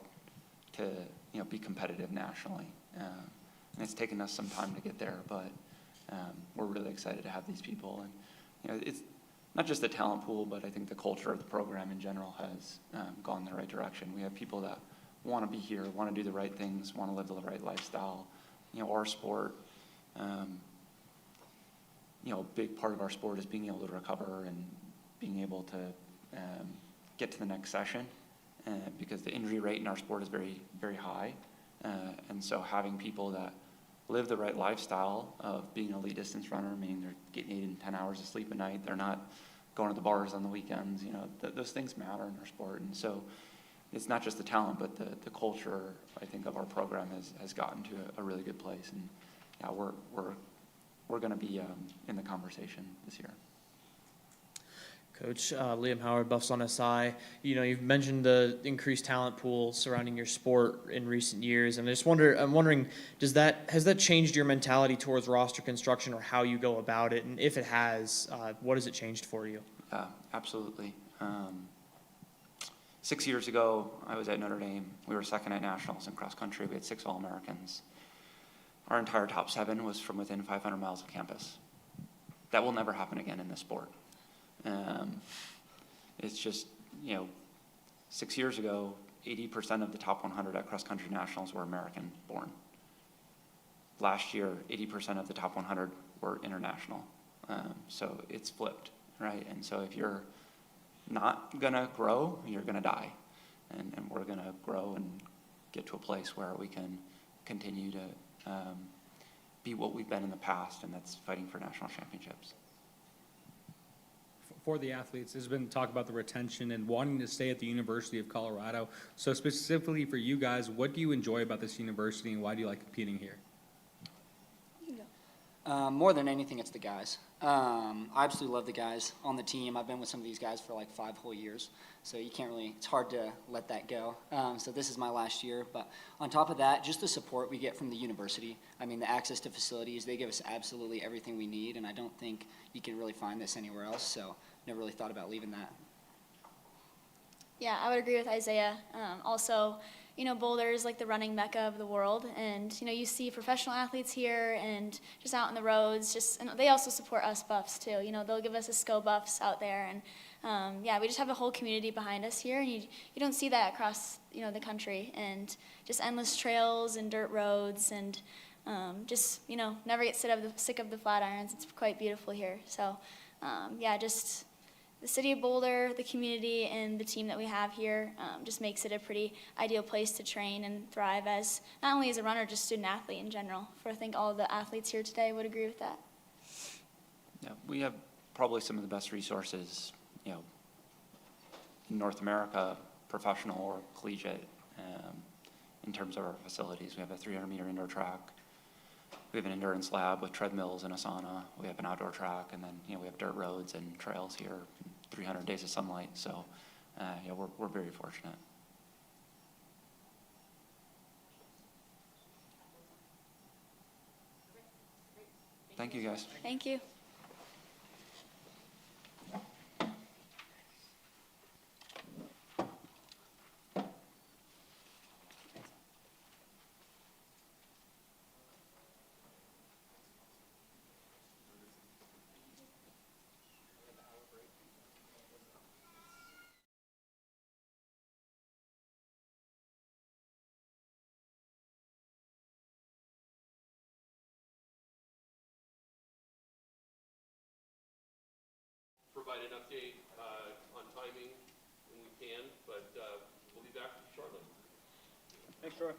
to, you know, be competitive nationally. And it's taken us some time to get there, but we're really excited to have these people. And you know, it's not just the talent pool, but I think the culture of the program in general has gone in the right direction. We have people that want to be here, want to do the right things, want to live the right lifestyle. You know, our sport, you know, a big part of our sport is being able to recover and being able to get to the next session, because the injury rate in our sport is very, very high. And so having people that live the right lifestyle of being a lead distance runner, meaning they're getting 8 and 10 hours of sleep a night, they're not going to the bars on the weekends, you know, those things matter in our sport. And so it's not just the talent, but the culture, I think, of our program has gotten to a really good place. And yeah, we're going to be in the conversation this year. Coach, Liam Howard, Buffs on SI. You know, you've mentioned the increased talent pool surrounding your sport in recent years, and I'm wondering, has that changed your mentality towards roster construction or how you go about it? And if it has, what has it changed for you? Yeah, absolutely. 6 years ago, I was at Notre Dame. We were second at nationals in cross country. We had 6 All-Americans. Our entire top 7 was from within 500 miles of campus. That will never happen again in this sport. It's just, you know, 6 years ago, 80% of the top 100 at cross country nationals were American born. Last year, 80% of the top 100 were international. So it's flipped, right? And so if you're not gonna grow, you're gonna die. And we're gonna grow and get to a place where we can continue to be what we've been in the past, and that's fighting for national championships. For the athletes, there's been talk about the retention and wanting to stay at the University of Colorado. So specifically for you guys, what do you enjoy about this university and why do you like competing here? More than anything, it's the guys. I absolutely love the guys on the team. I've been with some of these guys for like 5 whole years, so you can't really, it's hard to let that go. So this is my last year, but on top of that, just the support we get from the university. I mean, the access to facilities, they give us absolutely everything we need, and I don't think you can really find this anywhere else, so never really thought about leaving that. Yeah, I would agree with Isaiah. Also, you know, Boulder is like the running mecca of the world, and you know, you see professional athletes here and just out on the roads. And they also support us Buffs too. You know, they'll give us a SCO Buffs out there, and yeah, we just have a whole community behind us here, and you don't see that across, you know, the country. And just endless trails and dirt roads, and just, you know, never get sick of the flat irons. It's quite beautiful here. So yeah, just the city of Boulder, the community, and the team that we have here just makes it a pretty ideal place to train and thrive as, not only as a runner, just student athlete in general. I think all of the athletes here today would agree with that. Yeah, we have probably some of the best resources, you know, in North America, professional or collegiate, in terms of our facilities. We have a 300-meter indoor track. we have an endurance lab with treadmills and a sauna. We have an outdoor track, and then, we have dirt roads and trails here, 300 days of sunlight. So, we're very fortunate. Thank you, guys. Thank you. Provide an update on timing when we can, but we'll be back shortly. Thanks, Troy.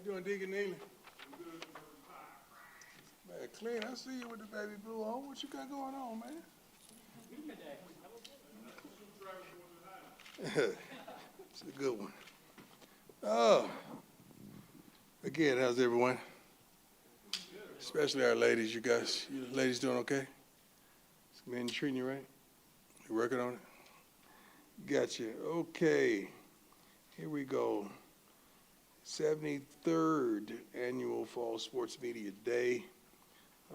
doing, Deacon Neely? Man, clean. I see you with the baby blue on. What you got going on, man? It's a good one. Oh. Again, how's everyone? Especially our ladies. You ladies doing okay? Men treating you right? You working on it? Gotcha. Okay. Here we go. 73rd Annual Fall Sports Media Day.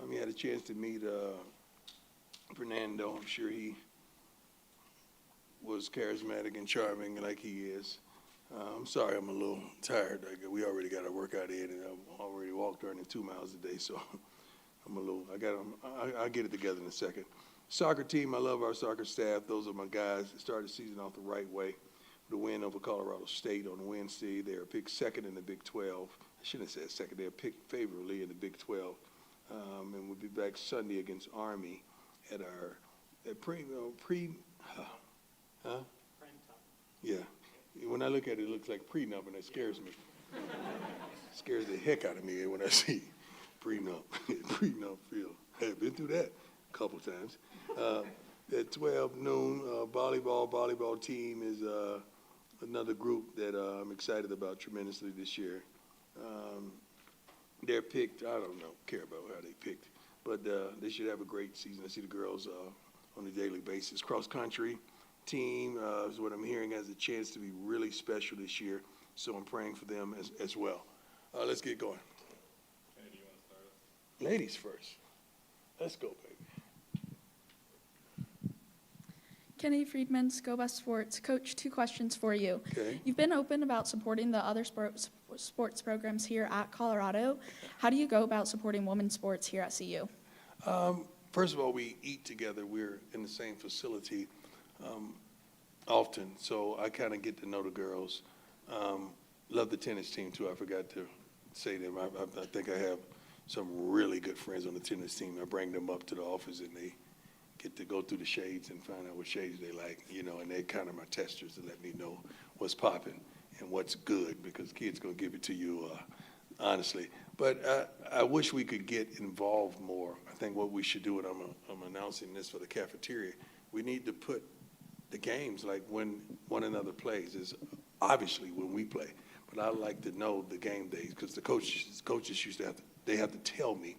We had a chance to meet Fernando. I'm sure he was charismatic and charming like he is. I'm sorry I'm a little tired. We already got our workout in, and I've already walked running 2 miles a day, so I'm a little, I'll get it together in a second. Soccer team, I love our soccer staff. Those are my guys that started the season off the right way. The win over Colorado State on Wednesday. They are picked second in the Big 12. I shouldn't have said second. They are picked favorably in the Big 12. And we'll be back Sunday against Army at our yeah. When I look at it, it looks like prenup, and that scares me. Scares the heck out of me when I see prenup field. I've been through that a couple times. At 12 noon, volleyball team is another group that I'm excited about tremendously this year. They're picked, I don't know, care about how they picked, but they should have a great season. I see the girls on a daily basis. Cross country team is what I'm hearing has a chance to be really special this year, so I'm praying for them as well. Let's get going. Kenny, do you want to start us? Ladies first. Let's go, baby. Kenny Friedman, Go Best Sports. Coach, 2 questions for you. Okay. You've been open about supporting the other sports programs here at Colorado. How do you go about supporting women's sports here at CU? First of all, we eat together. We're in the same facility often, so I kind of get to know the girls. Love the tennis team, too. I forgot to say them. I think I have some really good friends on the tennis team. I bring them up to the office, and they get to go through the shades and find out what shades they like, and they're kind of my testers to let me know what's popping and what's good, because kids going to give it to you honestly. But I wish we could get involved more. I think what we should do, and I'm announcing this for the cafeteria, we need to put the games like when one another plays is obviously when we play. But I like to know the game days, because the coaches used to have to tell me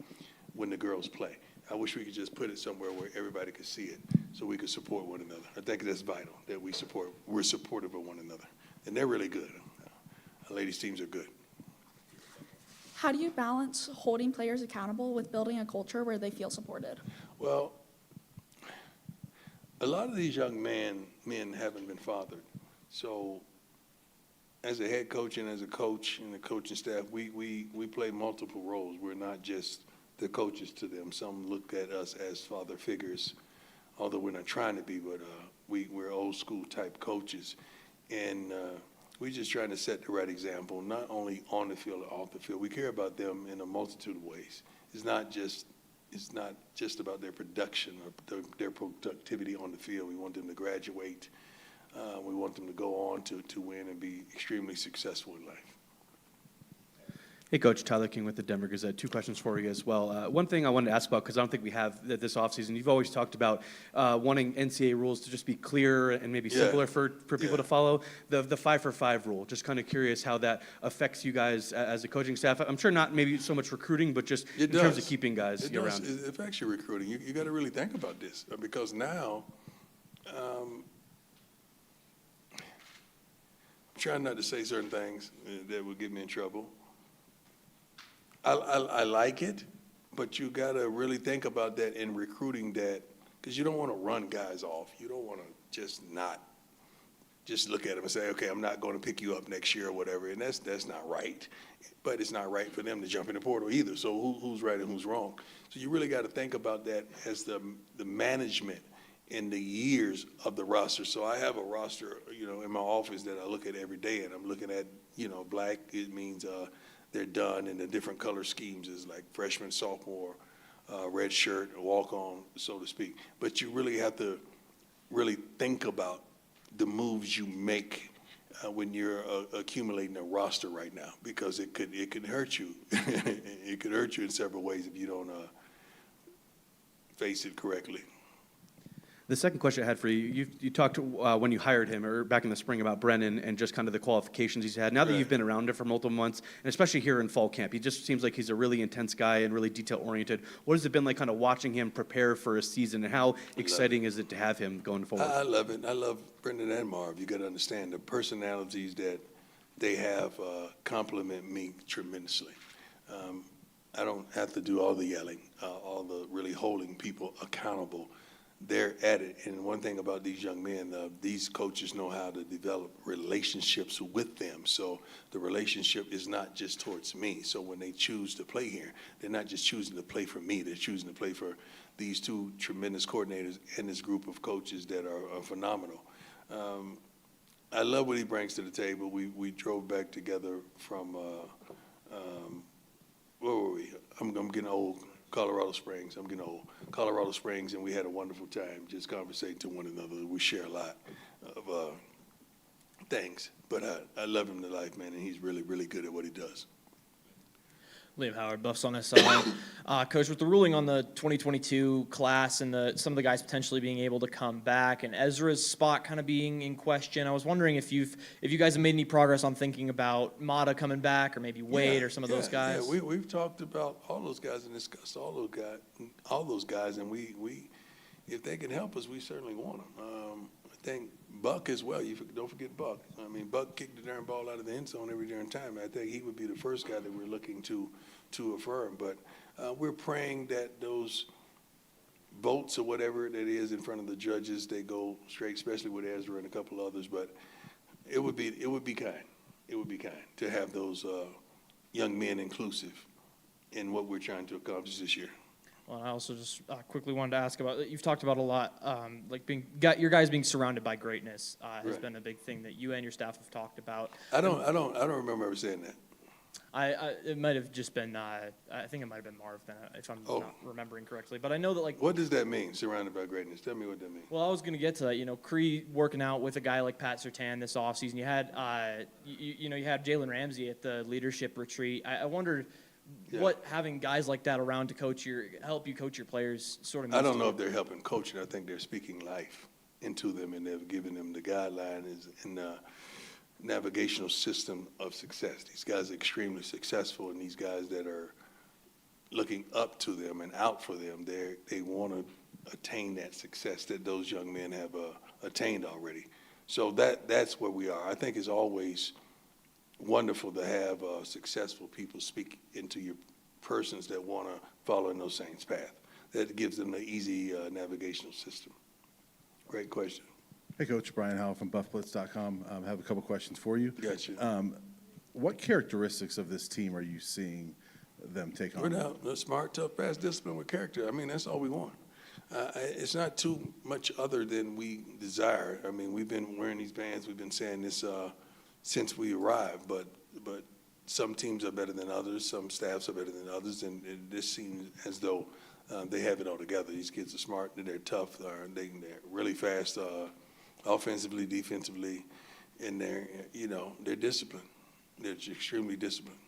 when the girls play. I wish we could just put it somewhere where everybody could see it, so we could support one another. I think that's vital that we're supportive of one another, and they're really good. Our ladies teams are good. How do you balance holding players accountable with building a culture where they feel supported? Well, a lot of these young men haven't been fathered, so as a head coach and as a coach and the coaching staff, we play multiple roles. We're not just the coaches to them. Some look at us as father figures, although we're not trying to be, but we're old school type coaches. And we're just trying to set the right example, not only on the field or off the field. We care about them in a multitude of ways. It's not just about their production or their productivity on the field. We want them to graduate. We want them to go on to win and be extremely successful in life. Hey, Coach, Tyler King with the Denver Gazette. 2 questions for you as well. One thing I wanted to ask about, because I don't think we have this offseason, you've always talked about wanting NCAA rules to just be clearer and maybe simpler for people to follow. The 5-for-5 rule, just kind of curious how that affects you guys as a coaching staff. I'm sure not maybe so much recruiting, but just in terms of keeping guys around. It affects your recruiting. You got to really think about this, because now I'm trying not to say certain things that would get me in trouble. I like it, but you got to really think about that in recruiting, that because you don't want to run guys off. You don't want to just look at them and say, okay, I'm not going to pick you up next year or whatever, and that's not right. But it's not right for them to jump in the portal either. So who's right and who's wrong? So you really got to think about that as the management in the years of the roster. So I have a roster, in my office that I look at every day, and I'm looking at, black. It means they're done, and the different color schemes is like freshman, sophomore, red shirt, walk-on, so to speak. But you really have to really think about the moves you make when you're accumulating a roster right now, because it could hurt you. It could hurt you in several ways if you don't face it correctly. The second question I had for you, you talked when you hired him or back in the spring about Brennan and just kind of the qualifications he's had. Now that you've been around him for multiple months, and especially here in fall camp, he just seems like he's a really intense guy and really detail-oriented. What has it been like kind of watching him prepare for a season, and how exciting is it to have him going forward? I love it. I love Brendan and Marv. You got to understand the personalities that they have compliment me tremendously. I don't have to do all the yelling, all the really holding people accountable. They're at it. And one thing about these young men, these coaches know how to develop relationships with them. So the relationship is not just towards me. So when they choose to play here, they're not just choosing to play for me. They're choosing to play for these two tremendous coordinators and this group of coaches that are phenomenal. I love what he brings to the table. We drove back together from, where were we? I'm getting old. Colorado Springs. I'm getting old. Colorado Springs, and we had a wonderful time just conversating to one another. We share a lot of things, but I love him to life, man, and he's really, really good at what he does. Liam Howard, Buffs on SI. Coach, with the ruling on the 2022 class and some of the guys potentially being able to come back and Ezra's spot kind of being in question, I was wondering if you guys have made any progress on thinking about Mata coming back or maybe Wade or some of those guys. Yeah, we've talked about all those guys and discussed all those guys, and we if they can help us, we certainly want them. I think Buck as well. Don't forget Buck. I mean, Buck kicked the darn ball out of the end zone every darn time. I think he would be the first guy that we're looking to affirm. But we're praying that those votes or whatever that is in front of the judges, they go straight, especially with Ezra and a couple others. But it would be kind. It would be kind to have those young men inclusive in what we're trying to accomplish this year. Well, I also just quickly wanted to ask about, you've talked about a lot, like your guys being surrounded by greatness has been a big thing that you and your staff have talked about. I don't remember ever saying that. It might have just been, I think it might have been Marv then, if I'm not remembering correctly. But I know that, like. What does that mean, surrounded by greatness? Tell me what that means. Well, I was going to get to that. You know, Cree working out with a guy like Pat Surtain this offseason. You had, you had Jalen Ramsey at the leadership retreat. I wondered what having guys like that around to help you coach your players sort of means. I don't know if they're helping coaching. I think they're speaking life into them, and they've given them the guidelines and the navigational system of success. These guys are extremely successful, and these guys that are looking up to them and out for them, they want to attain that success that those young men have attained already. So that's where we are. I think it's always wonderful to have successful people speak into your persons that want to follow in those same path. That gives them an easy navigational system. Great question. Hey, Coach. Brian Howell from BuffBlitz.com. I have a couple questions for you. Gotcha. What characteristics of this team are you seeing them take on? We're now smart, tough, fast, disciplined with character. I mean, that's all we want. It's not too much other than we desire. I mean, we've been wearing these bands. We've been saying this since we arrived, but some teams are better than others, some staffs are better than others, and this seems as though they have it all together. These kids are smart, they're tough, they're really fast, offensively, defensively, and they're disciplined. They're extremely disciplined.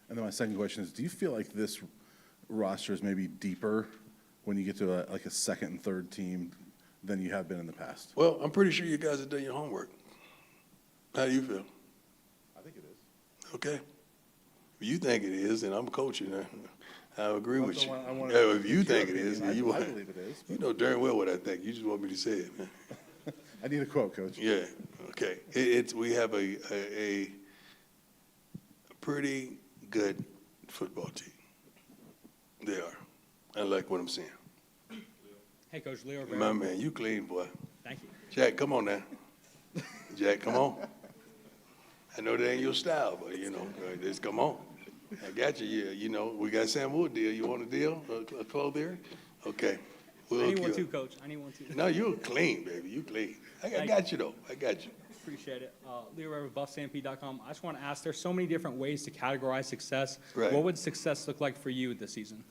And then my second question is, do you feel like this roster is maybe deeper when you get to a second and third team than you have been in the past? Well, I'm pretty sure you guys have done your homework. How do you feel? I think it is. Okay. If you think it is, and I'm coaching, I agree with you. If you think it is, I believe it is. You know darn well what I think. You just want me to say it, man. I need a quote, Coach. Yeah. Okay. We have a pretty good football team. They are. I like what I'm seeing. Hey, Coach Leo. My man, you clean, boy. Thank you. Jack, come on now. Jack, come on. I know that ain't your style, but, just come on. I got you. We got Sam Wood deal. You want a deal? A clothes there? Okay. I need one too, Coach. I need one too. No, you're clean, baby. You clean. I got you, though. I got you. Appreciate it. Leo with BuffStampede.com. I just want to ask, there's so many different ways to categorize success. Right. What would success look like for you this season?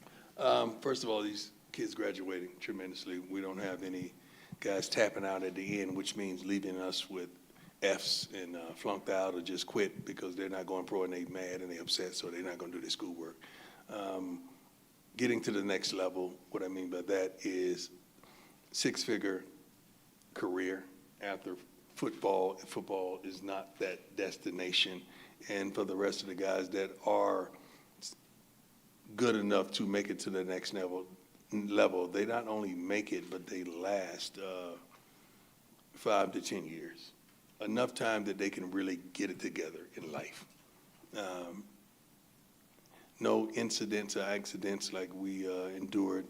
First of all, these kids graduating tremendously. We don't have any guys tapping out at the end, which means leaving us with Fs and flunked out or just quit because they're not going pro and they mad and they upset, so they're not going to do their schoolwork. Getting to the next level, what I mean by that is six-figure career after football. Football is not that destination. And for the rest of the guys that are good enough to make it to the next level, they not only make it, but they last 5 to 10 years. Enough time that they can really get it together in life. No incidents or accidents like we endured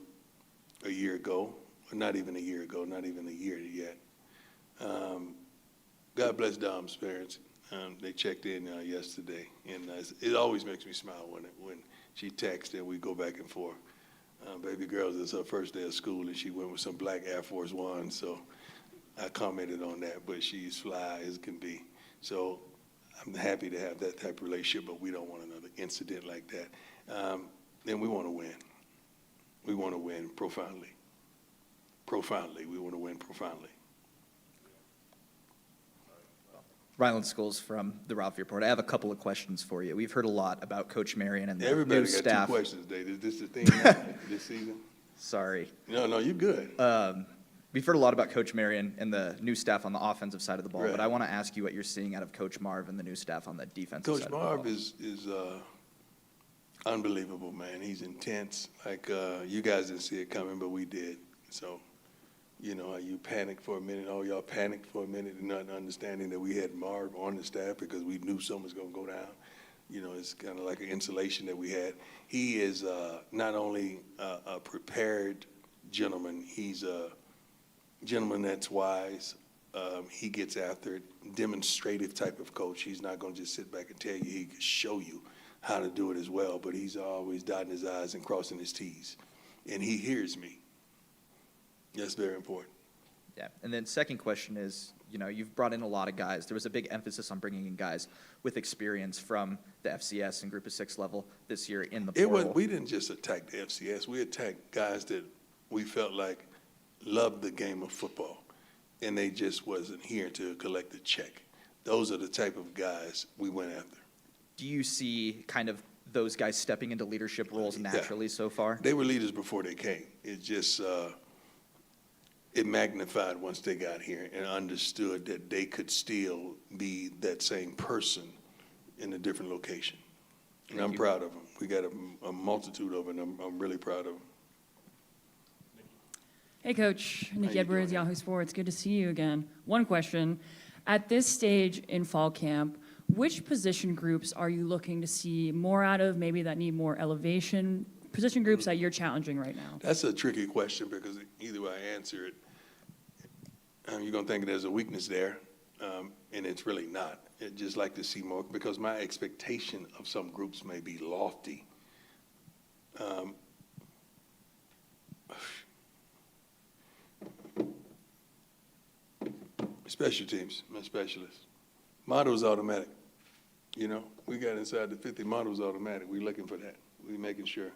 a year ago, or not even a year ago, not even a year yet. God bless Dom's parents. They checked in yesterday, and it always makes me smile when she texts and we go back and forth. Baby girl, it's her first day of school, and she went with some black Air Force Ones, so I commented on that, but she's fly as can be. So I'm happy to have that type of relationship, but we don't want another incident like that. And we want to win. We want to win profoundly. Profoundly, we want to win profoundly. Ryland Scholes from the Ralph Report. I have a couple of questions for you. We've heard a lot about Coach Marion and the Everybody new got staff. 2 questions, Dave. Is this the thing now, this season? Sorry. No, you're good. We've heard a lot about Coach Marion and the new staff on the offensive side of the ball, Right. but I want to ask you what you're seeing out of Coach Marv and the new staff on the defensive Coach side of the Marv ball. is unbelievable, man. He's intense. Like, you guys didn't see it coming, but we did. So, you know, you panicked for a minute. Oh, y'all panicked for a minute, not understanding that we had Marv on the staff because we knew something was going to go down. You know, it's kind of like an insulation that we had. He is not only a prepared gentleman, he's a gentleman that's wise. He gets after it, demonstrative type of coach. He's not going to just sit back and tell you. He can show you how to do it as well, but he's always dotting his I's and crossing his T's. And he hears me. That's very important. Yeah, and then second question is, you know, you've brought in a lot of guys. There was a big emphasis on bringing in guys with experience from the FCS and Group of 6 level this year in the portal. We didn't just attack the FCS. We attacked guys that we felt like loved the game of football, and they just wasn't here to collect a check. Those are the type of guys we went after. Do you see kind of those guys stepping into leadership roles naturally so far? They were leaders before they came. It just it magnified once they got here and understood that they could still be that same person in a different location. And I'm proud of them. We got a multitude of them. I'm really proud of them. Hey, Coach. Nikki Edwards, Yahoo Sports. Good to see you again. One question. At this stage in fall camp, which position groups are you looking to see more out of, maybe that need more elevation, position groups that you're challenging right now? That's a tricky question because either way I answer it, you're going to think there's a weakness there, and it's really not. I'd just like to see more because my expectation of some groups may be lofty. Special teams, my specialists. Model's automatic. You know, we got inside the 50 models automatic. We're looking for that. We're making sure.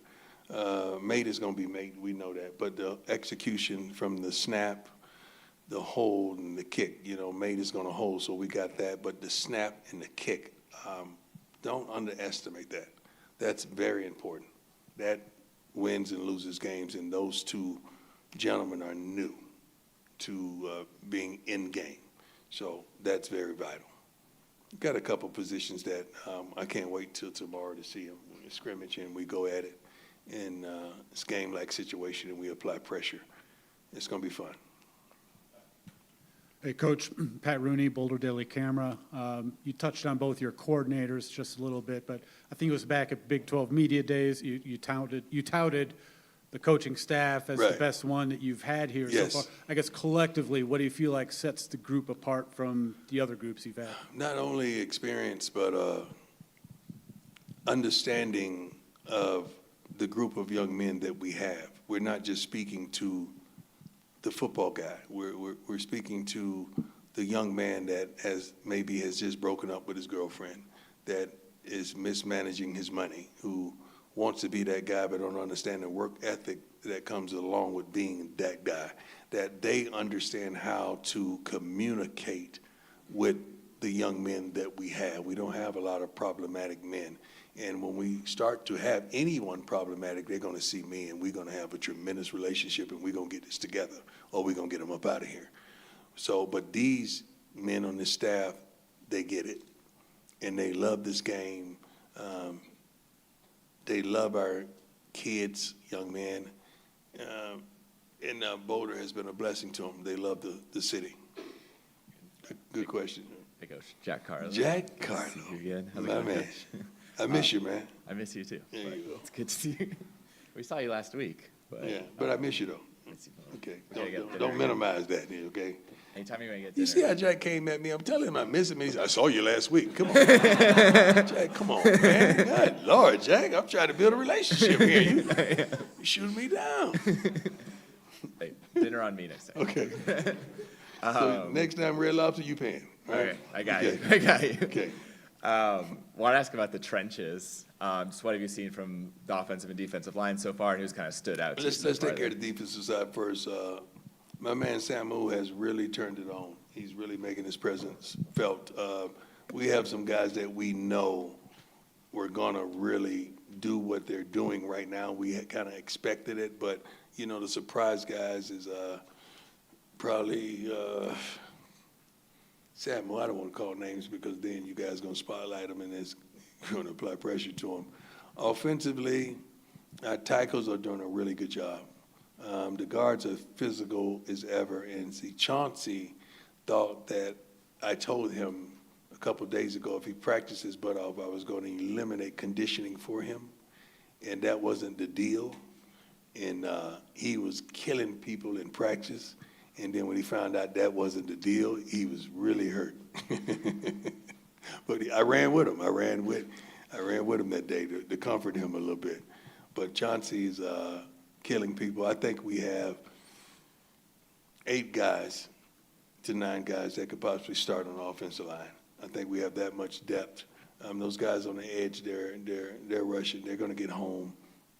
Mate is going to be mate. We know that. But the execution from the snap, the hold, and the kick, you know, mate is going to hold. So we got that. But the snap and the kick, don't underestimate that. That's very important. That wins and loses games. And those two gentlemen are new to being in game. So that's very vital. Got a couple positions that I can't wait till tomorrow to see them scrimmage, and we go at it. And it's game-like situation, and we apply pressure. It's going to be fun. Hey, Coach, Pat Rooney, Boulder Daily Camera. You touched on both your coordinators just a little bit, but I think it was back at Big 12 Media Days. You touted the coaching staff as the best one that you've had here so far. I guess collectively, what do you feel like sets the group apart from the other groups you've had? Not only experience, but understanding of the group of young men that we have. We're not just speaking to the football guy. We're speaking to the young man that has just broken up with his girlfriend, that is mismanaging his money, who wants to be that guy but don't understand the work ethic that comes along with being that guy, that they understand how to communicate with the young men that we have. We don't have a lot of problematic men. And when we start to have anyone problematic, they're going to see me, and we're going to have a tremendous relationship, and we're going to get this together, or we're going to get them up out of here. So, but these men on this staff, they get it, and they love this game. They love our kids, young men. And Boulder has been a blessing to them. They love the city. Good question. Hey, Coach. Jack Carlo. Jack Carlo. See you again. How's it My going, man. Coach? I miss you, man. I miss you too. There you go. It's good to see you. We saw you last week. But, Yeah, but I miss you, though. miss you. Okay, We gotta get dinner don't again. minimize that, okay? Anytime you want to get You dinner. see how Jack came at me? I'm telling him I miss him. He said, I saw you last week. Come on. Jack, come on, man. God, Lord, Jack, I'm trying to build a relationship here. You shooting me down. Hey, dinner on me next time. Okay. So next time, Red Lobster, you paying. Right? Okay, I got Okay. you. I got you. Okay. Want to ask about the trenches. Just what have you seen from the offensive and defensive line so far, and who's kind of stood out to you Let's so far take care there? of the defensive side first. My man Samu has really turned it on. He's really making his presence felt. We have some guys that we know we're gonna really do what they're doing right now. We had kind of expected it, but you know, the surprise guys is probably Samu. I don't want to call names because then you guys gonna spotlight them and it's gonna apply pressure to them. Offensively, our tackles are doing a really good job. The guards are physical as ever, and see, Chauncey thought that I told him a couple of days ago if he practiced his butt off, I was going to eliminate conditioning for him, and that wasn't the deal. And he was killing people in practice, and then when he found out that wasn't the deal, he was really hurt. But I ran with him. I ran with him that day to comfort him a little bit. But Chauncey's killing people. I think we have 8 guys to 9 guys that could possibly start on the offensive line. I think we have that much depth. Those guys on the edge, they're rushing. They're going to get home.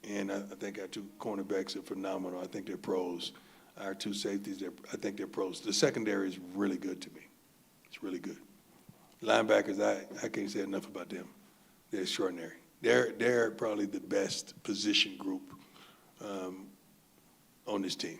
And I think our 2 cornerbacks are phenomenal. I think they're pros. Our 2 safeties, I think they're pros. The secondary is really good to me. It's really good. Linebackers, I can't say enough about them. They're extraordinary. They're probably the best position group on this team.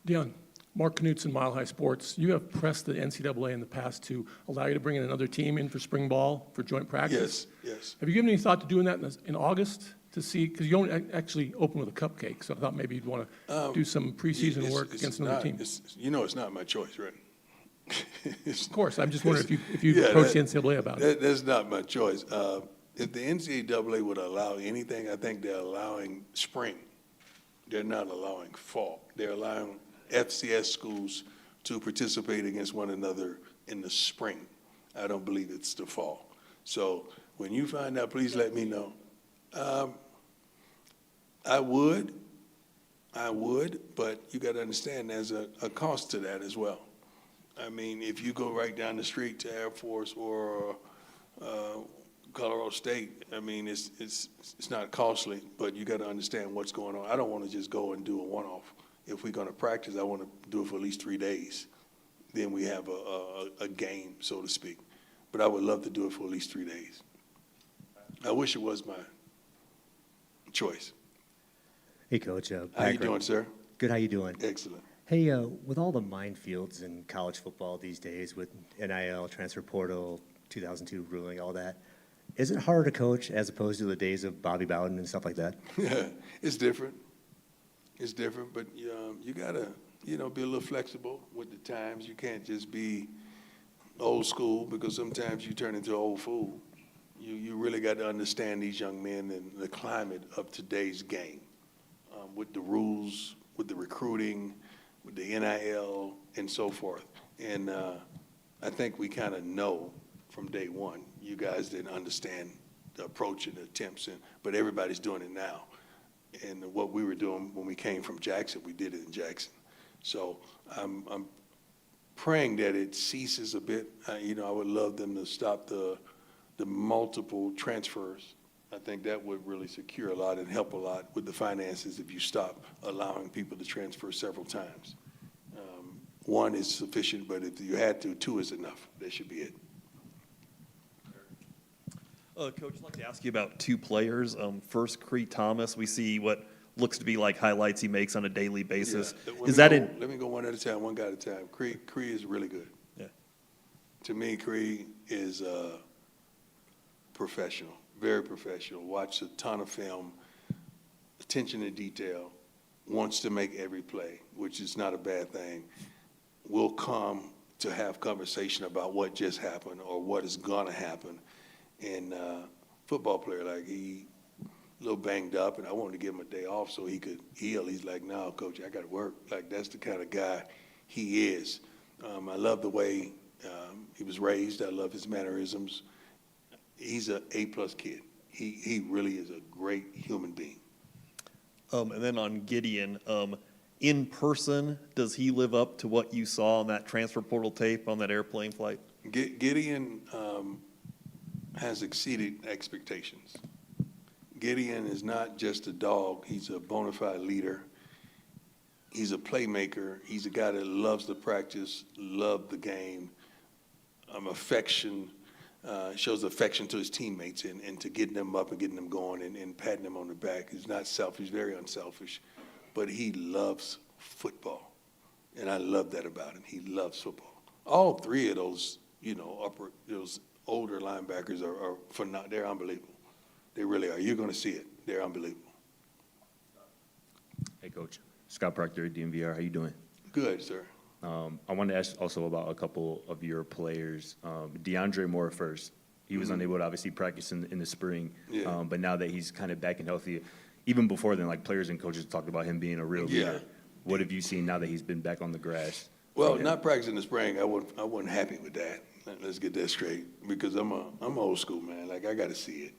Dion, Mark Knutson, Mile High Sports. You have pressed the NCAA in the past to allow you to bring in another team in for spring ball for joint practice. Yes. Have you given any thought to doing that in August to see, because you don't actually open with a cupcake, so I thought maybe you'd want to do some preseason work against another team. It's not my choice, right? Of course, I'm just wondering if you approach the NCAA about it. That's not my choice. If the NCAA would allow anything, I think they're allowing spring. They're not allowing fall. They're allowing FCS schools to participate against one another in the spring. I don't believe it's the fall. So when you find out, please let me know. I would, but you got to understand there's a cost to that as well. I mean, if you go right down the street to Air Force or Colorado State, I mean, it's not costly, but you got to understand what's going on. I don't want to just go and do a one-off. If we're going to practice, I want to do it for at least 3 days. Then we have a game, so to speak. But I would love to do it for at least 3 days. I wish it was my choice. Hey, Coach. How you doing, sir? Good. How you doing? Excellent. Hey, with all the minefields in college football these days, with NIL, transfer portal, 2002 ruling, all that, is it harder to coach as opposed to the days of Bobby Bowden and stuff like that? It's different. It's different, but you gotta, be a little flexible with the times. You can't just be old school because sometimes you turn into an old fool. You really got to understand these young men and the climate of today's game, with the rules, with the recruiting, with the NIL, and so forth. And I think we kind of know from day one. You guys didn't understand the approach and the attempts, but everybody's doing it now. And what we were doing when we came from Jackson, we did it in Jackson. So I'm praying that it ceases a bit. I would love them to stop the multiple transfers. I think that would really secure a lot and help a lot with the finances if you stop allowing people to transfer several times. one is sufficient, but if you had to, two is enough. That should be it. Coach, I'd like to ask you about two players. First, Cree Thomas. We see what looks to be like highlights he makes on a daily basis. Yeah. Let me go one at a time, one guy at a time. Cree is really good. Yeah. To me, Cree is professional, very professional. Watched a ton of film, attention to detail, wants to make every play, which is not a bad thing. Will come to have conversation about what just happened or what is gonna happen. And football player, like he a little banged up, and I wanted to give him a day off so he could heal. He's like, no, Coach, I got to work. Like, that's the kind of guy he is. I love the way he was raised. I love his mannerisms. He's an A-plus kid. He really is a great human being. And then on Gideon, in person, does he live up to what you saw on that transfer portal tape on that airplane flight? Gideon has exceeded expectations. Gideon is not just a dog. He's a bona fide leader. He's a playmaker. He's a guy that loves to practice, loves the game, shows affection to his teammates and to getting them up and getting them going and patting them on the back. He's not selfish, very unselfish, but he loves football. And I love that about him. He loves football. All three of those, those older linebackers are phenomenal. They're unbelievable. They really are. You're going to see it. They're unbelievable. Hey, Coach. Scott Proctor at DMVR. How you doing? Good, sir. I wanted to ask also about a couple of your players. DeAndre Moore first. He was unable to obviously practice in the spring, Yeah. But now that he's kind of back and healthy, even before then, like players and coaches talked about him being a real leader. What have you seen now that he's been back on the grass? Well, not practicing in the spring, I wasn't happy with that. Let's get that straight, because I'm old school, man. Like, I got to see it.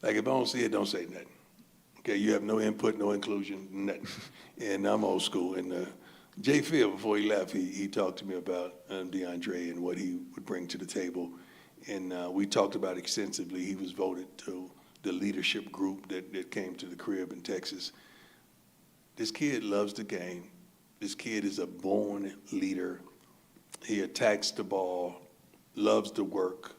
Like, if I don't see it, don't say nothing. Okay, you have no input, no inclusion, nothing. And I'm old school. And Jay Field, before he left, he talked to me about DeAndre and what he would bring to the table. And we talked about it extensively. He was voted to the leadership group that came to the crib in Texas. This kid loves the game. This kid is a born leader. He attacks the ball, loves to work.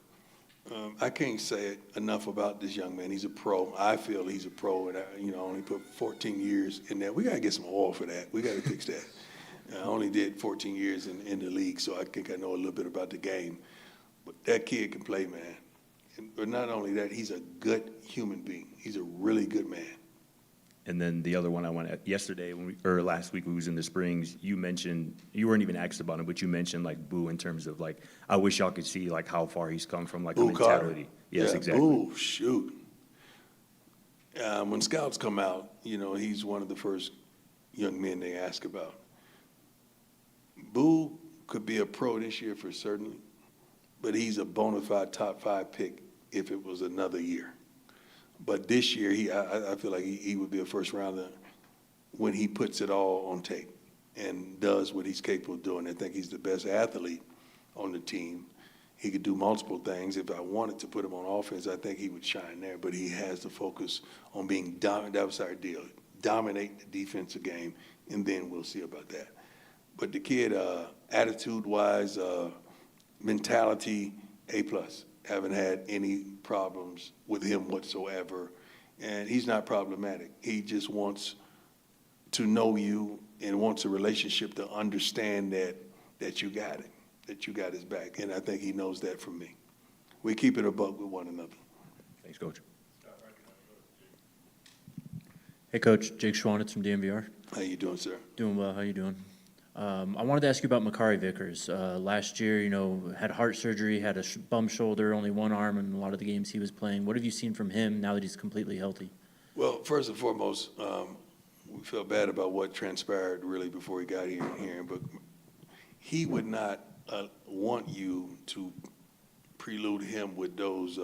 I can't say it enough about this young man. He's a pro. I feel he's a pro, and I only put 14 years in there. We got to get some oil for that. We got to fix that. I only did 14 years in the league, so I think I know a little bit about the game. But that kid can play, man. But not only that, he's a good human being. He's a really good man. And then the other one I went at yesterday, or last week, we was in the Springs. You mentioned, you weren't even asked about him, but you mentioned like Boo in terms of like, I wish y'all could see like how far he's come from like a mentality. Yes, yeah, exactly. Boo, shoot. When scouts come out, he's one of the first young men they ask about. Boo could be a pro this year for certain, but he's a bona fide top 5 pick if it was another year. But this year, I feel like he would be a first rounder when he puts it all on tape and does what he's capable of doing. I think he's the best athlete on the team. He could do multiple things. If I wanted to put him on offense, I think he would shine there. But he has to focus on being dominant. That was our deal. Dominate the defensive game, and then we'll see about that. But the kid, attitude-wise, mentality, A+. Haven't had any problems with him whatsoever. And he's not problematic. He just wants to know you and wants a relationship to understand that you got it, that you got his back. And I think he knows that from me. We keep it a buck with one another. Thanks, Coach. Hey, Coach. Jake Schwanitz from DMVR. How you doing, sir? Doing well. How you doing? I wanted to ask you about Makari Vickers. Last year, had heart surgery, had a bum shoulder, only one arm in a lot of the games he was playing. What have you seen from him now that he's completely healthy? Well, first and foremost, we felt bad about what transpired really before he got here, but he would not want you to prelude him with those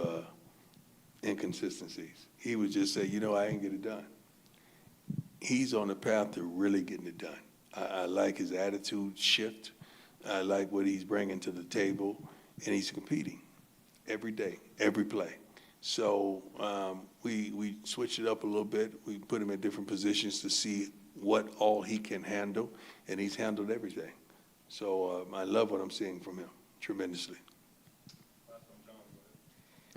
inconsistencies. He would just say, I ain't get it done. He's on the path to really getting it done. I like his attitude shift. I like what he's bringing to the table, and he's competing every day, every play. So we switched it up a little bit. We put him in different positions to see what all he can handle, and he's handled everything. So I love what I'm seeing from him tremendously.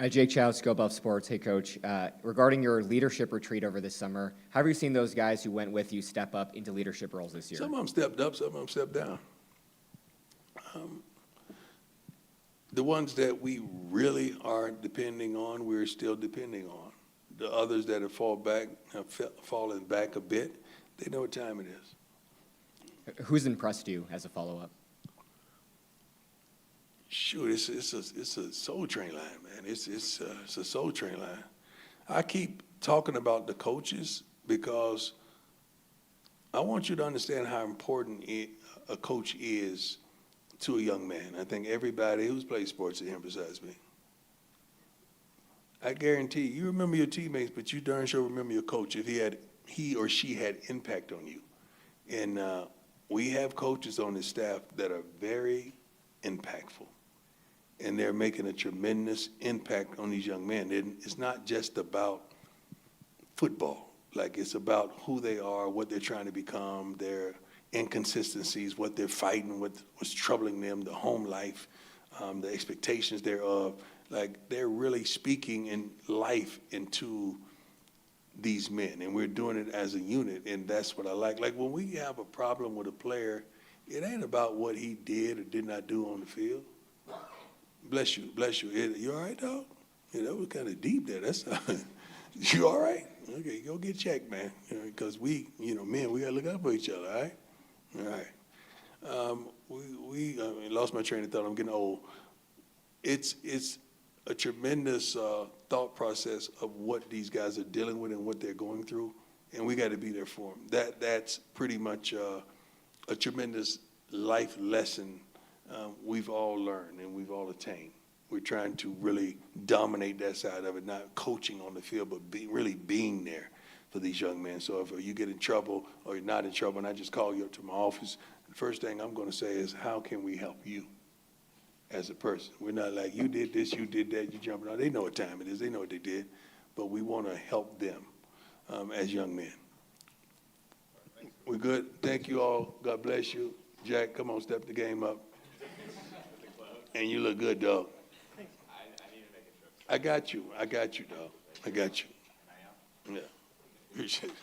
Jake Chow, Scope Up Sports. Hey, Coach. Regarding your leadership retreat over this summer, how have you seen those guys who went with you step up into leadership roles this year? Some of them stepped up, some of them stepped down. The ones that we really are depending on, we're still depending on. The others that have fallen back a bit, they know what time it is. Who's impressed you as a follow-up? Shoot, it's a soul train line, man. It's a soul train line. I keep talking about the coaches because I want you to understand how important a coach is to a young man. I think everybody who's played sports here besides me, I guarantee you remember your teammates, but you darn sure remember your coach if he or she had impact on you. And we have coaches on this staff that are very impactful, and they're making a tremendous impact on these young men. And it's not just about football. Like, it's about who they are, what they're trying to become, their inconsistencies, what they're fighting, what's troubling them, the home life, the expectations thereof. Like, they're really speaking in life into these men, and we're doing it as a unit, and that's what I like. Like, when we have a problem with a player, it ain't about what he did or did not do on the field. Bless you, bless you. You all right, dog? Yeah, that was kind of deep there. That's you all right? Okay, go get checked, man. Because we, men, we got to look out for each other, all right? All right. I lost my train of thought. I'm getting old. It's a tremendous thought process of what these guys are dealing with and what they're going through, and we got to be there for them. That's pretty much a tremendous life lesson we've all learned and we've all attained. We're trying to really dominate that side of it, not coaching on the field, but really being there for these young men. So if you get in trouble or you're not in trouble and I just call you up to my office, the first thing I'm going to say is, how can we help you as a person? We're not like, you did this, you did that, you jumping out. They know what time it is. They know what they did. But we want to help them as young men. We're good. Thank you all. God bless you. Jack, come on, step the game up. And you look good, dog. I got you, dog. I got you. Yeah. Appreciate it.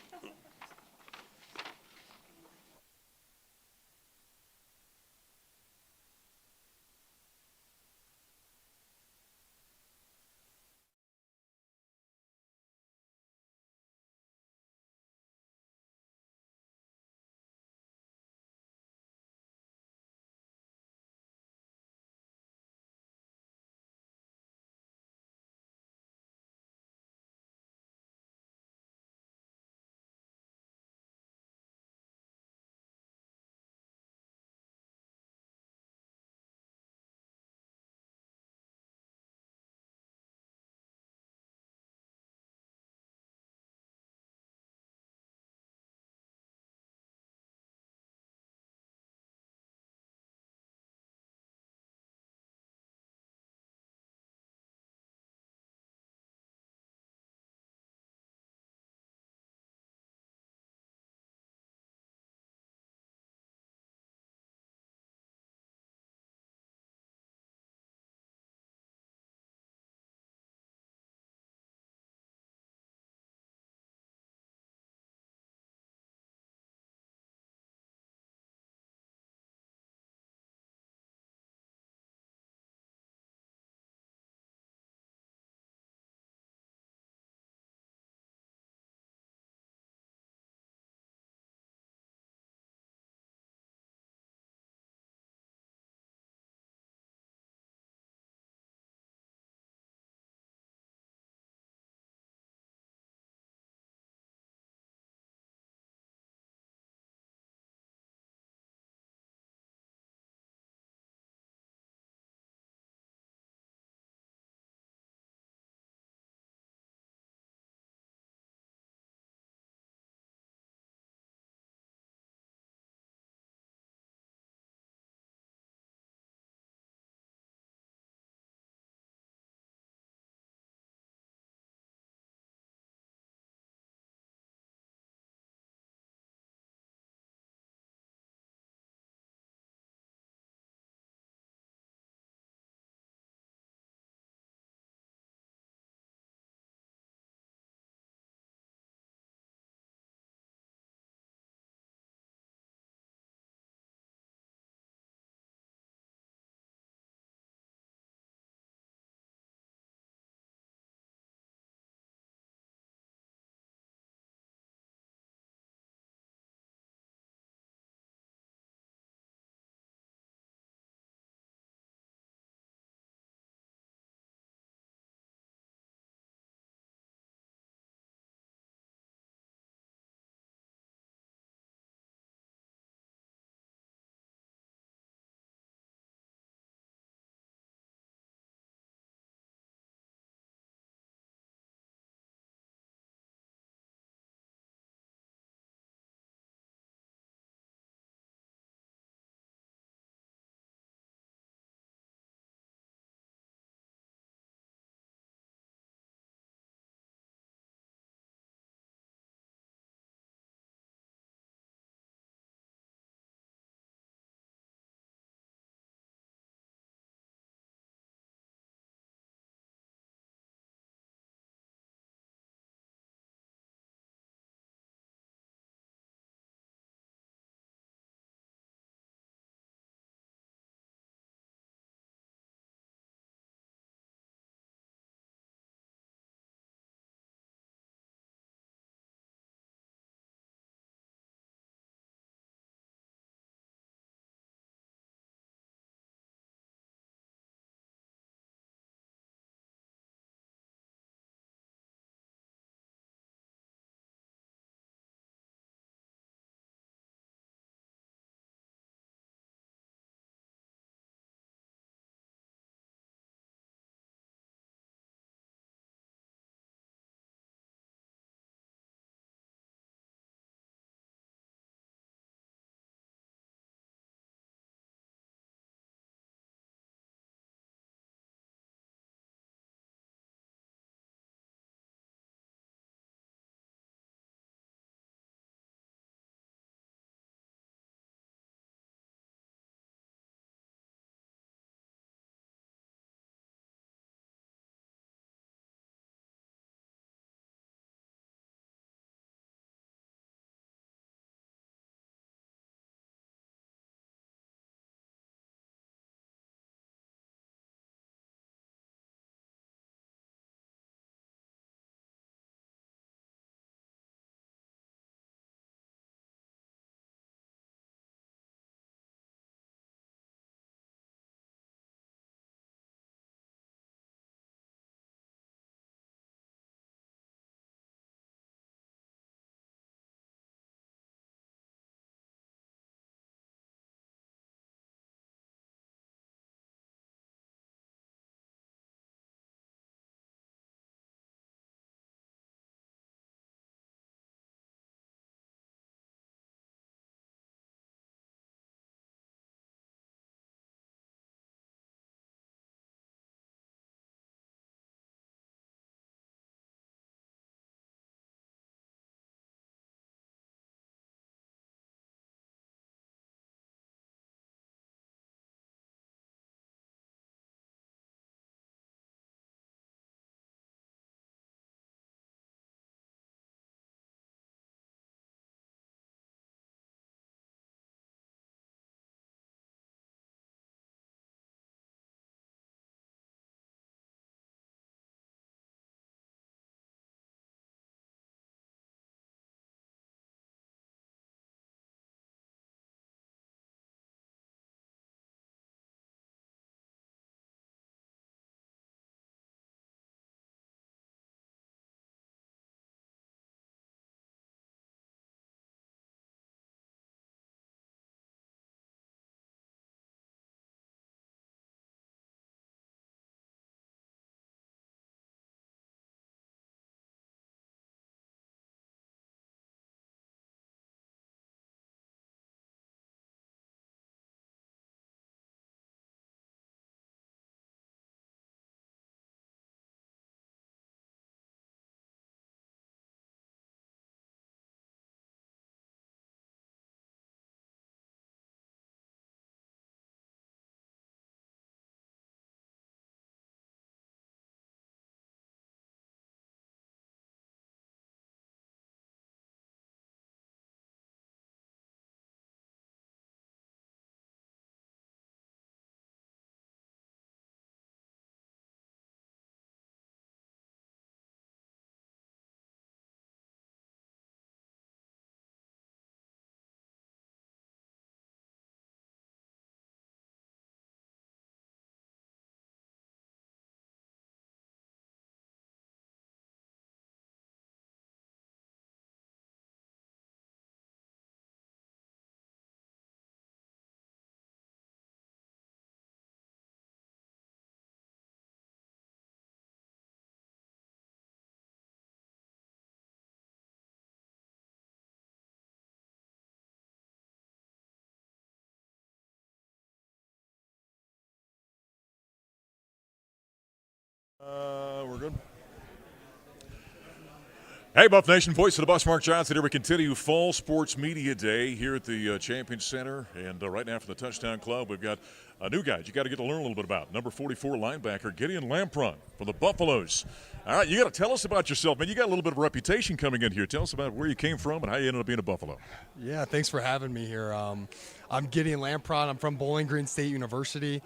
Hey, Buff Nation, voice of the bus, Mark Johnson. Here we continue Fall Sports Media Day here at the Champion Center. And right now for the Touchdown Club, we've got a new guy you got to get to learn a little bit about. Number 44 linebacker, Gideon Lampron from the Buffaloes. All right, you got to tell us about yourself, man. You got a little bit of a reputation coming in here. Tell us about where you came from and how you ended up being a Buffalo. Yeah, thanks for having me here. I'm Gideon Lampron. I'm from Bowling Green State University.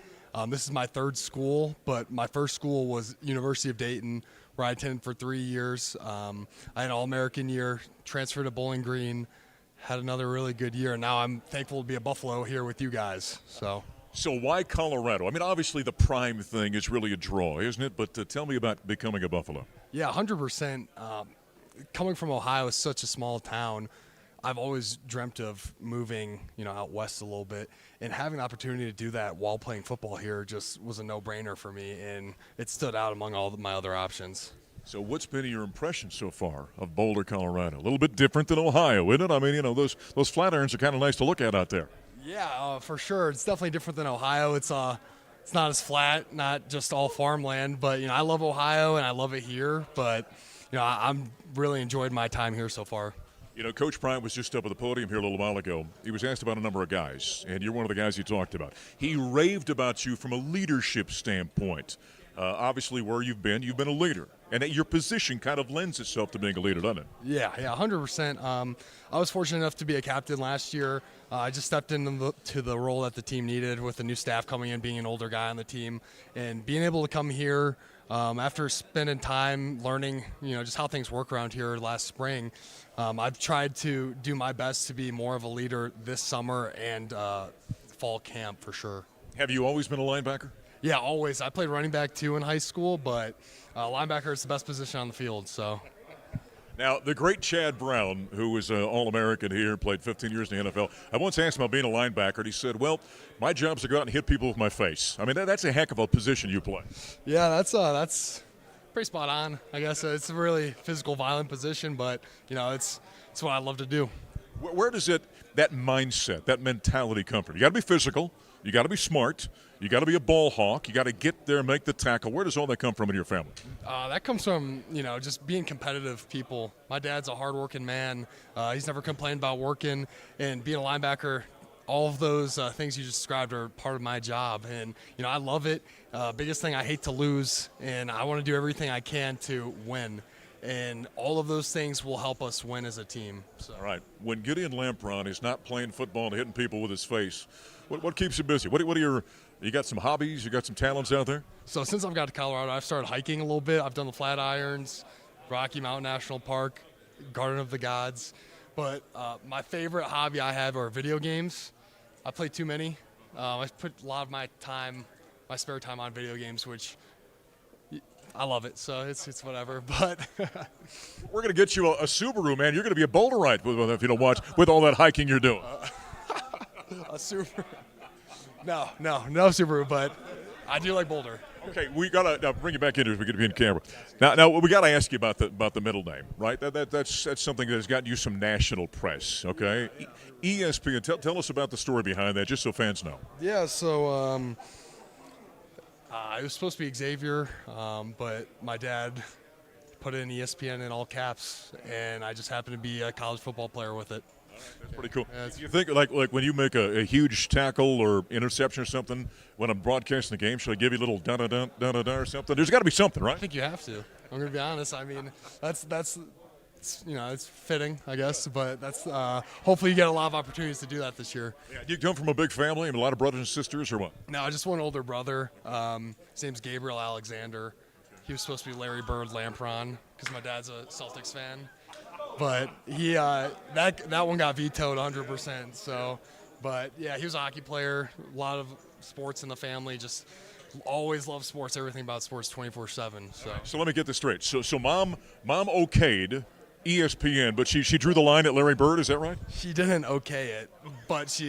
This is my third school, but my first school was University of Dayton, where I attended for 3 years. I had an All-American year, transferred to Bowling Green, had another really good year, and now I'm thankful to be a Buffalo here with you guys. So why Colorado? I mean, obviously the prime thing is really a draw, isn't it? But tell me about becoming a Buffalo. Yeah, 100%. Coming from Ohio is such a small town. I've always dreamt of moving, out west a little bit, and having the opportunity to do that while playing football here just was a no-brainer for me, and it stood out among all my other options. So what's been your impression so far of Boulder, Colorado? A little bit different than Ohio, isn't it? I mean, those Flatirons are kind of nice to look at out there. Yeah, for sure. It's definitely different than Ohio. It's not as flat, not just all farmland, but I love Ohio and I love it here. But I'm really enjoyed my time here so far. Coach Prime was just up at the podium here a little while ago. He was asked about a number of guys, and you're one of the guys he talked about. He raved about you from a leadership standpoint. Obviously, where you've been a leader. And your position kind of lends itself to being a leader, doesn't it? Yeah, 100%. I was fortunate enough to be a captain last year. I just stepped into the role that the team needed with the new staff coming in, being an older guy on the team, and being able to come here after spending time learning, just how things work around here last spring. I've tried to do my best to be more of a leader this summer and fall camp for sure. Have you always been a linebacker? Yeah, always. I played running back too in high school, but linebacker is the best position on the field. So. Now, the great Chad Brown, who was an All-American here, played 15 years in the NFL, I once asked him about being a linebacker, and he said, well, my job's to go out and hit people with my face. I mean, that's a heck of a position you play. Yeah, that's pretty spot on, I guess. It's a really physical, violent position, but, it's what I love to do. Where does that mindset, that mentality come from? You got to be physical. You got to be smart. You got to be a ball hawk. You got to get there, make the tackle. Where does all that come from in your family? That comes from, just being competitive people. My dad's a hardworking man. He's never complained about working, and being a linebacker, all of those things you just described are part of my job. And, I love it. Biggest thing, I hate to lose, and I want to do everything I can to win. And all of those things will help us win as a team. So. All right. When Gideon Lampron is not playing football and hitting people with his face, what keeps you busy? What are your – you got some hobbies? You got some talents out there? So since I've got to Colorado, I've started hiking a little bit. I've done the Flatirons, Rocky Mountain National Park, Garden of the Gods. But my favorite hobby I have are video games. I play too many. I put a lot of my spare time on video games, which I love it. So it's whatever. But we're going to get you a Subaru, man. You're going to be a Boulderite if you don't watch with all that hiking you're doing. A Subaru. No Subaru, but I do like Boulder. Okay, we got to bring you back in as we get to be in camera. Now we got to ask you about the middle name, right? That's something that has gotten you some national press. Okay, ESPN. Tell us about the story behind that, just so fans know. Yeah, so it was supposed to be Xavier, but my dad put in ESPN in all caps, and I just happened to be a college football player with it. That's pretty cool. Do you think, like when you make a huge tackle or interception or something, when I'm broadcasting the game, should I give you a little da-da-da or something? There's got to be something, right? I think you have to. I'm going to be honest. I mean, that's it's fitting, I guess, but that's hopefully you get a lot of opportunities to do that this year. Yeah, you come from a big family and a lot of brothers and sisters, or what? No, I just one older brother. His name's Gabriel Alexander. He was supposed to be Larry Bird Lampron because my dad's a Celtics fan. But he that one got vetoed 100%. So, but yeah, he was a hockey player. A lot of sports in the family. Just always loved sports. Everything about sports 24/7. So let me get this straight. So mom okayed ESPN, but she drew the line at Larry Bird. Is that right? She didn't okay it, but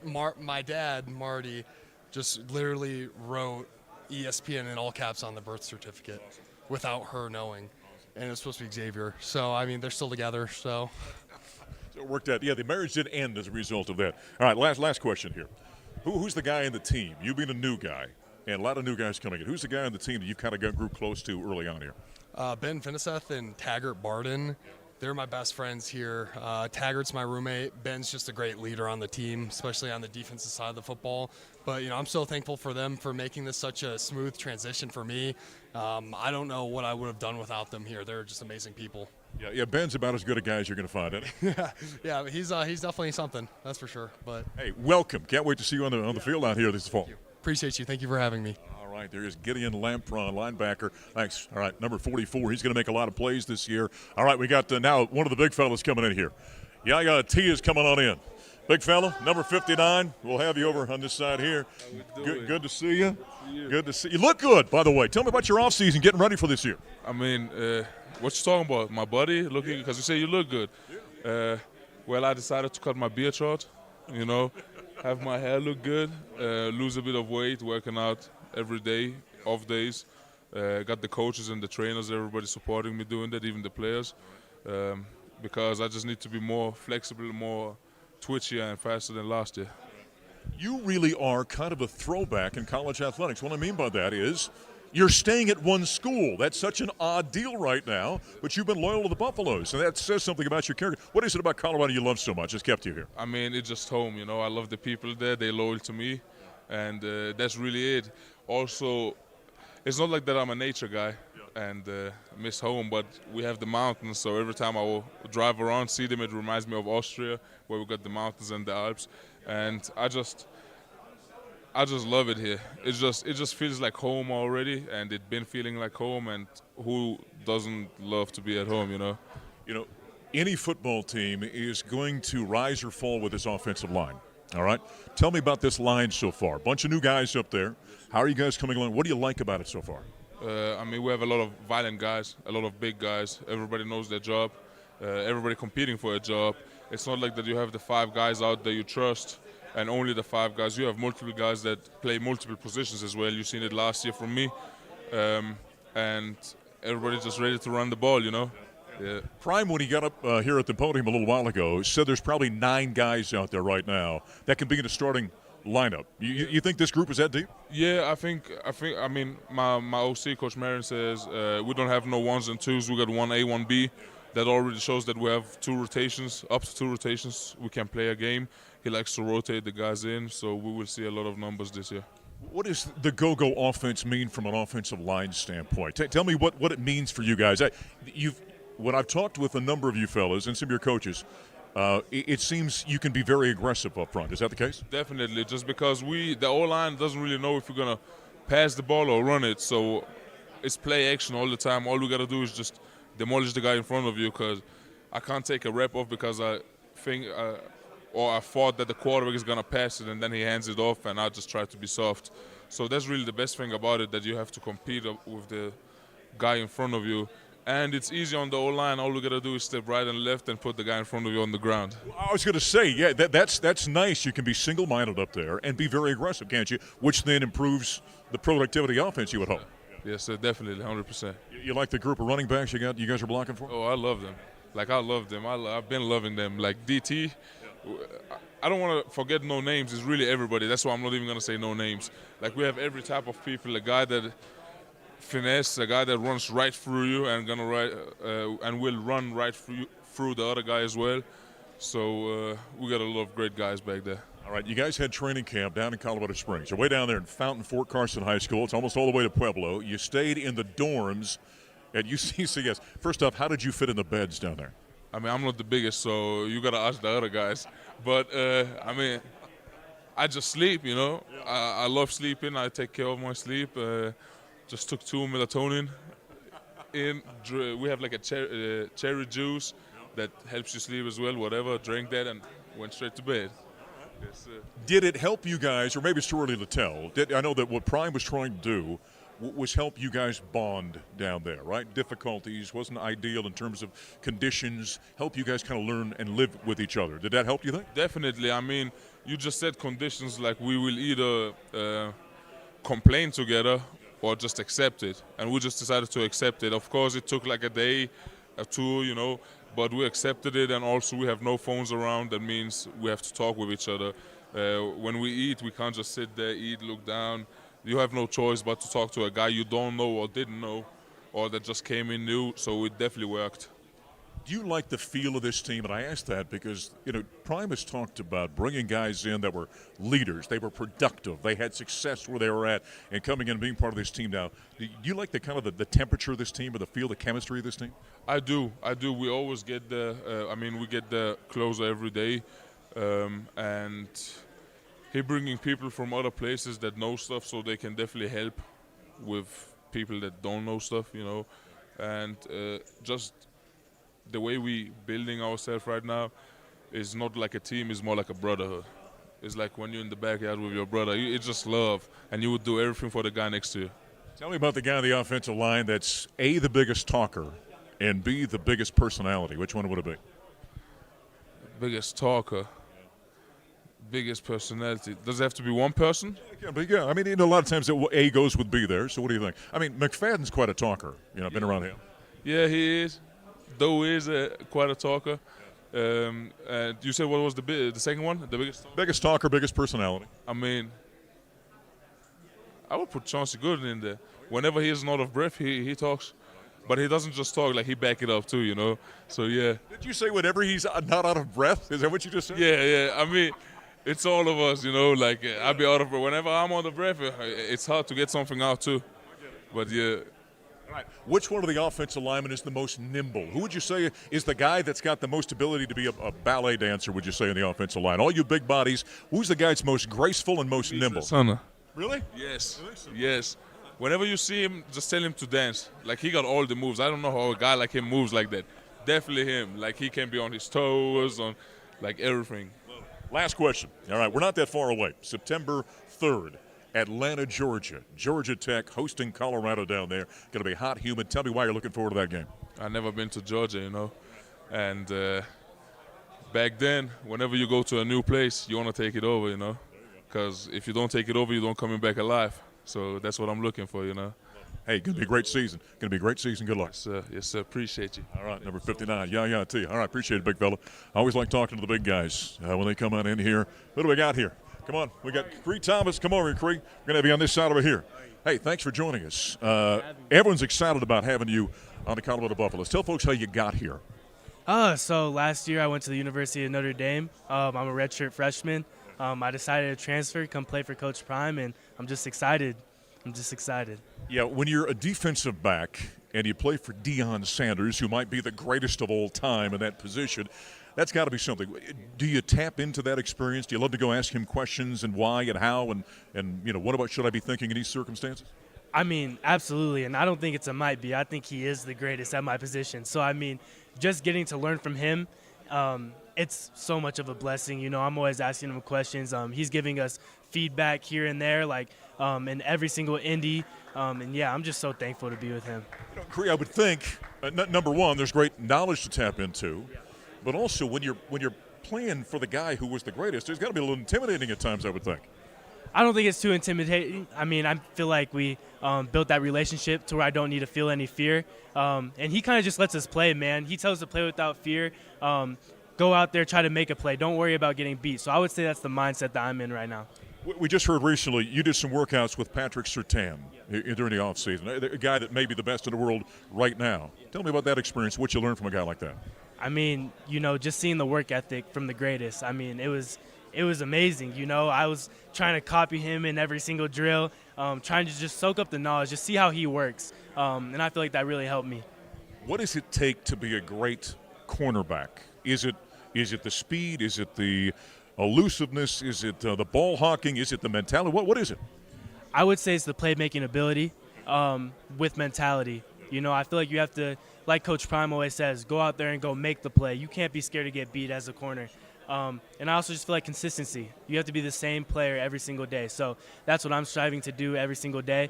my dad Marty just literally wrote ESPN in all caps on the birth certificate without her knowing. And it was supposed to be Xavier. So, I mean, they're still together, so. So it worked out. Yeah, the marriage did end as a result of that. All right, last question here. Who's the guy in the team? You being a new guy, and a lot of new guys coming in. Who's the guy on the team that you kind of grew close to early on here? Ben Finiseth and Taggart Barden. They're my best friends here. Taggart's my roommate. Ben's just a great leader on the team, especially on the defensive side of the football. But, I'm so thankful for them for making this such a smooth transition for me. I don't know what I would have done without them here. They're just amazing people. Yeah, Ben's about as good a guy as you're going to find, isn't he? Yeah, but he's definitely something, that's for sure. But hey, welcome. Can't wait to see you on the field out here this fall. Appreciate you. Thank you for having me. All right, there is Gideon Lampron, linebacker. Thanks. All right, number 44. He's going to make a lot of plays this year. All right, we got now one of the big fellas coming in here. Yaya T is coming on in. Big fella, number 59. We'll have you over on this side here. Good to see you. Good to see you. You look good, by the way. Tell me about your offseason, getting ready for this year. I mean, what you talking about? My body looking, because you say you look good. Well, I decided to cut my beard short, have my hair look good, lose a bit of weight, working out every day, off days. Got the coaches and the trainers, everybody supporting me doing that, even the players, because I just need to be more flexible, more twitchier and faster than last year. You really are kind of a throwback in college athletics. What I mean by that is you're staying at one school. That's such an odd deal right now, but you've been loyal to the Buffaloes, and that says something about your character. What is it about Colorado you love so much that's kept you here? I mean, it's just home, I love the people there. They're loyal to me, and that's really it. Also, it's not like that I'm a nature guy and miss home, but we have the mountains, so every time I will drive around, see them, it reminds me of Austria, where we got the mountains and the Alps, and I just love it here. It just feels like home already, and it's been feeling like home, and who doesn't love to be at home, Any football team is going to rise or fall with this offensive line. All right? Tell me about this line so far. Bunch of new guys up there. How are you guys coming along? What do you like about it so far? I mean, we have a lot of violent guys, a lot of big guys. Everybody knows their job. Everybody competing for a job. It's not like that you have the 5 guys out there you trust and only the 5 guys. You have multiple guys that play multiple positions as well. You've seen it last year from me. And everybody's just ready to run the ball, Yeah. Prime, when he got up here at the podium a little while ago, said there's probably 9 guys out there right now that can be in a starting lineup. You think this group is that deep? Yeah, I mean, my OC, Coach Marion, says we don't have no 1s and 2s. We got 1A, 1B. That already shows that we have 2 rotations, up to 2 rotations. We can play a game. He likes to rotate the guys in, so we will see a lot of numbers this year. What does the go-go offense mean from an offensive line standpoint? Tell me what it means for you guys. When I've talked with a number of you fellas and some of your coaches, it seems you can be very aggressive up front. Is that the case? Definitely, just because the O-line doesn't really know if we're going to pass the ball or run it, so it's play action all the time. All we got to do is just demolish the guy in front of you, because I can't take a rep off because I think or I thought that the quarterback is going to pass it and then he hands it off and I just try to be soft. So that's really the best thing about it, that you have to compete with the guy in front of you. And it's easy on the O-line. All we got to do is step right and left and put the guy in front of you on the ground. I was going to say, yeah, that's nice. You can be single-minded up there and be very aggressive, can't you? Which then improves the productivity offense, you would hope. Yes, sir, definitely, 100%. You like the group of running backs you guys are blocking for? Oh, I love them. I love them. I've been loving them. Like DT, I don't want to forget no names. It's really everybody. That's why I'm not even going to say no names. Like, we have every type of people. A guy that finesse, a guy that runs right through you and and will run right through the other guy as well. So we got a lot of great guys back there. All right, you guys had training camp down in Colorado Springs. You're way down there in Fountain, Fort Carson High School. It's almost all the way to Pueblo. You stayed in the dorms at UCCS. First off, how did you fit in the beds down there? I mean, I'm not the biggest, so you got to ask the other guys. But, I mean, I just sleep, I love sleeping. I take care of my sleep. Just took 2 melatonin. We have like a cherry juice that helps you sleep as well, whatever. Drank that and went straight to bed. Yes, did it help you guys, or maybe it's too early to tell, I know that what Prime was trying to do was help you guys bond down there, right? Difficulties, wasn't ideal in terms of conditions, help you guys kind of learn and live with each other. Did that help, you think? Definitely. I mean, you just said conditions, like we will either complain together or just accept it. And we just decided to accept it. Of course, it took like a day or 2, but we accepted it, and also we have no phones around. That means we have to talk with each other. When we eat, we can't just sit there, eat, look down. you have no choice but to talk to a guy you don't know or didn't know, or that just came in new. So it definitely worked. Do you like the feel of this team? And I ask that because, Prime has talked about bringing guys in that were leaders. They were productive. They had success where they were at, and coming in and being part of this team now. Do you like the kind of the temperature of this team, or the feel, the chemistry of this team? I do. We always get we get the closer every day, and he bringing people from other places that know stuff, so they can definitely help with people that don't know stuff, and just the way we building ourselves right now is not like a team, it's more like a brotherhood. It's like when you're in the backyard with your brother, it's just love, and you would do everything for the guy next to you. Tell me about the guy on the offensive line that's A, the biggest talker, and B, the biggest personality. Which one would it be? Biggest talker, biggest personality. Does it have to be one person? Yeah, I mean, a lot of times A goes with B there, so what do you think? I mean, McFadden's quite a talker, been around him. Yeah, he is. Though he is quite a talker. And you said what was the second one? The biggest talker? Biggest talker, biggest personality. I mean, I would put Chauncey Gooden in there. Whenever he is not out of breath, he talks. But he doesn't just talk, like he back it up too, So, yeah. Did you say whenever he's not out of breath? Is that what you just said? Yeah. I mean, it's all of us, Like, I'll be out of breath. Whenever I'm out of breath, it's hard to get something out too. But, yeah. All right. Which one of the offensive linemen is the most nimble? Who would you say is the guy that's got the most ability to be a ballet dancer, would you say, in the offensive line? All you big bodies, who's the guy that's most graceful and most nimble? Hunter. Really? Yes. Yes. Whenever you see him, just tell him to dance. Like, he got all the moves. I don't know how a guy like him moves like that. Definitely him. Like, he can be on his toes, on, like, everything. Last question. All right, we're not that far away. September 3rd. Atlanta, Georgia. Georgia Tech hosting Colorado down there. Going to be hot, humid. Tell me why you're looking forward to that game. I've never been to Georgia, And back then, whenever you go to a new place, you want to take it over, Because if you don't take it over, you don't coming back alive. So that's what I'm looking for, Hey, going to be a great season. Going to be a great season. Good luck. Yes, sir. Appreciate you. All right, number 59. Yeah, to you. All right, appreciate it, big fella. I always like talking to the big guys when they come on in here. What do we got here? Come on, we got Cree Thomas. Come over here, Cree. We're going to have you on this side over here. Hey, thanks for joining us. Everyone's excited about having you on the Colorado Buffaloes. Tell folks how you got here. So last year I went to the University of Notre Dame. I'm a redshirt freshman. I decided to transfer, come play for Coach Prime, and I'm just excited. Yeah, when you're a defensive back and you play for Deion Sanders, who might be the greatest of all time in that position, that's got to be something. Do you tap into that experience? Do you love to go ask him questions and why and how and what about should I be thinking in these circumstances? I mean, absolutely, and I don't think it's a might be. I think he is the greatest at my position. So, I mean, just getting to learn from him, it's so much of a blessing. I'm always asking him questions. He's giving us feedback here and there, like in every single indie. And, yeah, I'm just so thankful to be with him. Cree, I would think, number one, there's great knowledge to tap into. Yeah. But also, when you're playing for the guy who was the greatest, it's got to be a little intimidating at times, I would think. I don't think it's too intimidating. I mean, I feel like we built that relationship to where I don't need to feel any fear. And he kind of just lets us play, man. He tells us to play without fear. Go out there, try to make a play. Don't worry about getting beat. So I would say that's the mindset that I'm in right now. We just heard recently you did some workouts with Patrick Surtain during the offseason, a guy that may be the best in the world right now. Tell me about that experience, what you learned from a guy like that. I mean, just seeing the work ethic from the greatest. I mean, it was amazing. I was trying to copy him in every single drill, trying to just soak up the knowledge, just see how he works. And I feel like that really helped me. What does it take to be a great cornerback? Is it the speed? Is it the elusiveness? Is it the ball hawking? Is it the mentality? What is it? I would say it's the playmaking ability with mentality. I feel like you have to, like Coach Prime always says, go out there and go make the play. You can't be scared to get beat as a corner. And I also just feel like consistency. You have to be the same player every single day. So that's what I'm striving to do every single day.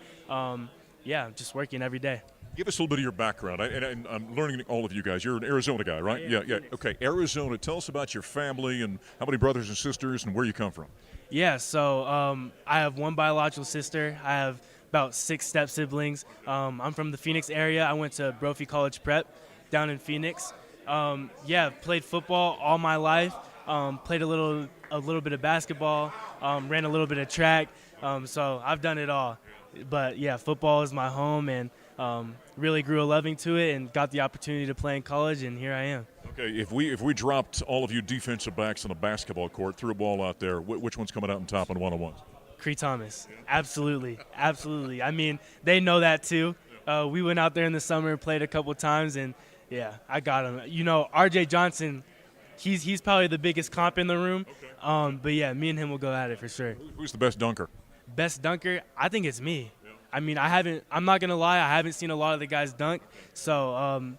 Just working every day. Give us a little bit of your background. And I'm learning all of you guys. You're an Arizona guy, right? Yeah. Okay, Arizona. Tell us about your family and how many brothers and sisters and where you come from. Yeah, so I have one biological sister. I have about 6 step siblings. I'm from the Phoenix area. I went to Brophy College Prep down in Phoenix. Played football all my life. Played a little bit of basketball. ran a little bit of track, so I've done it all. But yeah, football is my home, and really grew a loving to it and got the opportunity to play in college, and here I am. Okay, if we dropped all of you defensive backs on a basketball court, threw a ball out there, which one's coming out on top in one-on-ones? Cree Thomas, absolutely, absolutely. I mean, they know that too. We went out there in the summer and played a couple times, and yeah, I got him. You know, R.J. Johnson, he's probably the biggest comp in the room. But yeah, me and him will go at it for sure. Who's the best dunker? Best dunker, I think it's me. I mean, I'm not gonna lie, I haven't seen a lot of the guys dunk, so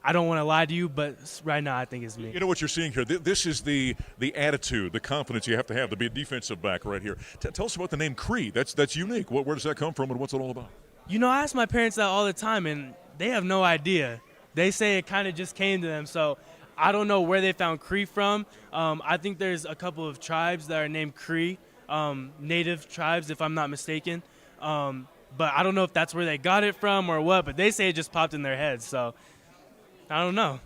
I don't want to lie to you, but right now I think it's me. You know what you're seeing here? This is the attitude, the confidence you have to be a defensive back right here. Tell us about the name Cree. That's unique. Where does that come from, and what's it all about? You know, I ask my parents that all the time, and they have no idea. They say it kind of just came to them, so I don't know where they found Cree from. I think there's a couple of tribes that are named Cree, native tribes, if I'm not mistaken. But I don't know if that's where they got it from or what, but they say it just popped in their heads, so I don't know.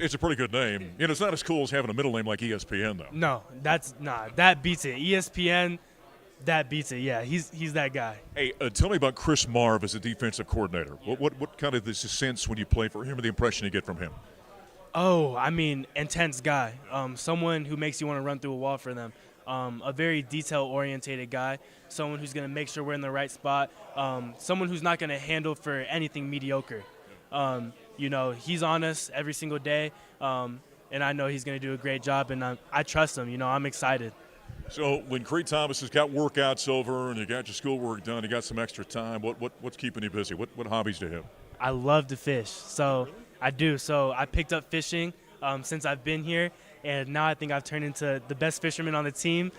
It's a pretty good name. You know, it's not as cool as having a middle name like ESPN, though. No, that beats it. ESPN, that beats it. Yeah, he's that guy. Hey, tell me about Chris Marv as a defensive coordinator. What kind of the sense when you play for him, or the impression you get from him? Oh, I mean, intense guy. Someone who makes you want to run through a wall for them. A very detail-orientated guy. Someone who's going to make sure we're in the right spot. Someone who's not going to handle for anything mediocre. You know, he's on us every single day, and I know he's going to do a great job, and I trust him. You know, I'm excited. So when Cree Thomas has got workouts over and you got your schoolwork done, you got some extra time, what's keeping you busy? What hobbies do you have? I love to fish, so I do. So I picked up fishing since I've been here, and now I think I've turned into the best fisherman on the team.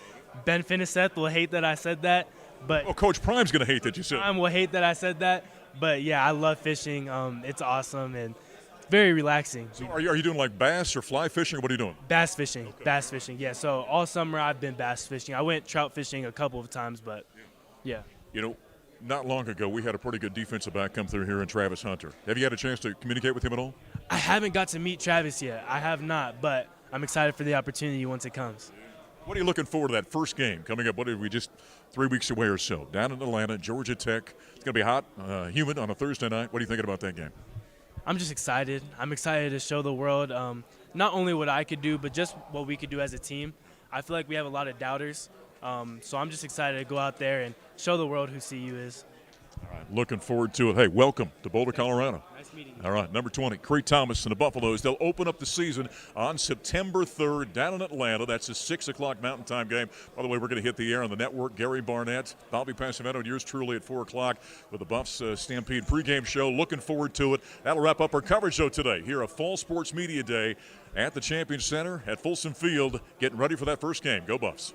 Ben Finiseth will hate that I said that, but Coach Prime's going to hate that you said. Prime will hate that I said that, but yeah, I love fishing. It's awesome and very relaxing. So are you doing like bass or fly fishing, or what are you doing? Bass fishing, bass fishing. Yeah. So all summer I've been bass fishing. I went trout fishing a couple of times, but yeah. You know, not long ago we had a pretty good defensive back come through here in Travis Hunter. Have you had a chance to communicate with him at all? I haven't got to meet Travis yet. I have not, but I'm excited for the opportunity once it comes. What are you looking forward to that first game coming up? What are we just 3 weeks away or so? Down in Atlanta, Georgia Tech. It's going to be hot, humid on a Thursday night. What are you thinking about that game? I'm just excited. I'm excited to show the world not only what I could do, but just what we could do as a team. I feel like we have a lot of doubters, so I'm just excited to go out there and show the world who CU is. All right, looking forward to it. Hey, welcome to Boulder, Colorado. Nice meeting you. All right, number 20, Cree Thomas and the Buffaloes. They'll open up the season on September 3rd down in Atlanta. That's a 6 o'clock Mountain Time game. By the way, we're going to hit the air on the network. Gary Barnett, Bobby Passavento, and yours truly at 4 o'clock with the Buffs Stampede pregame show. Looking forward to it. That'll wrap up our coverage show today here at Fall Sports Media Day at the Champion Center at Folsom Field. Getting ready for that first game. Go Buffs.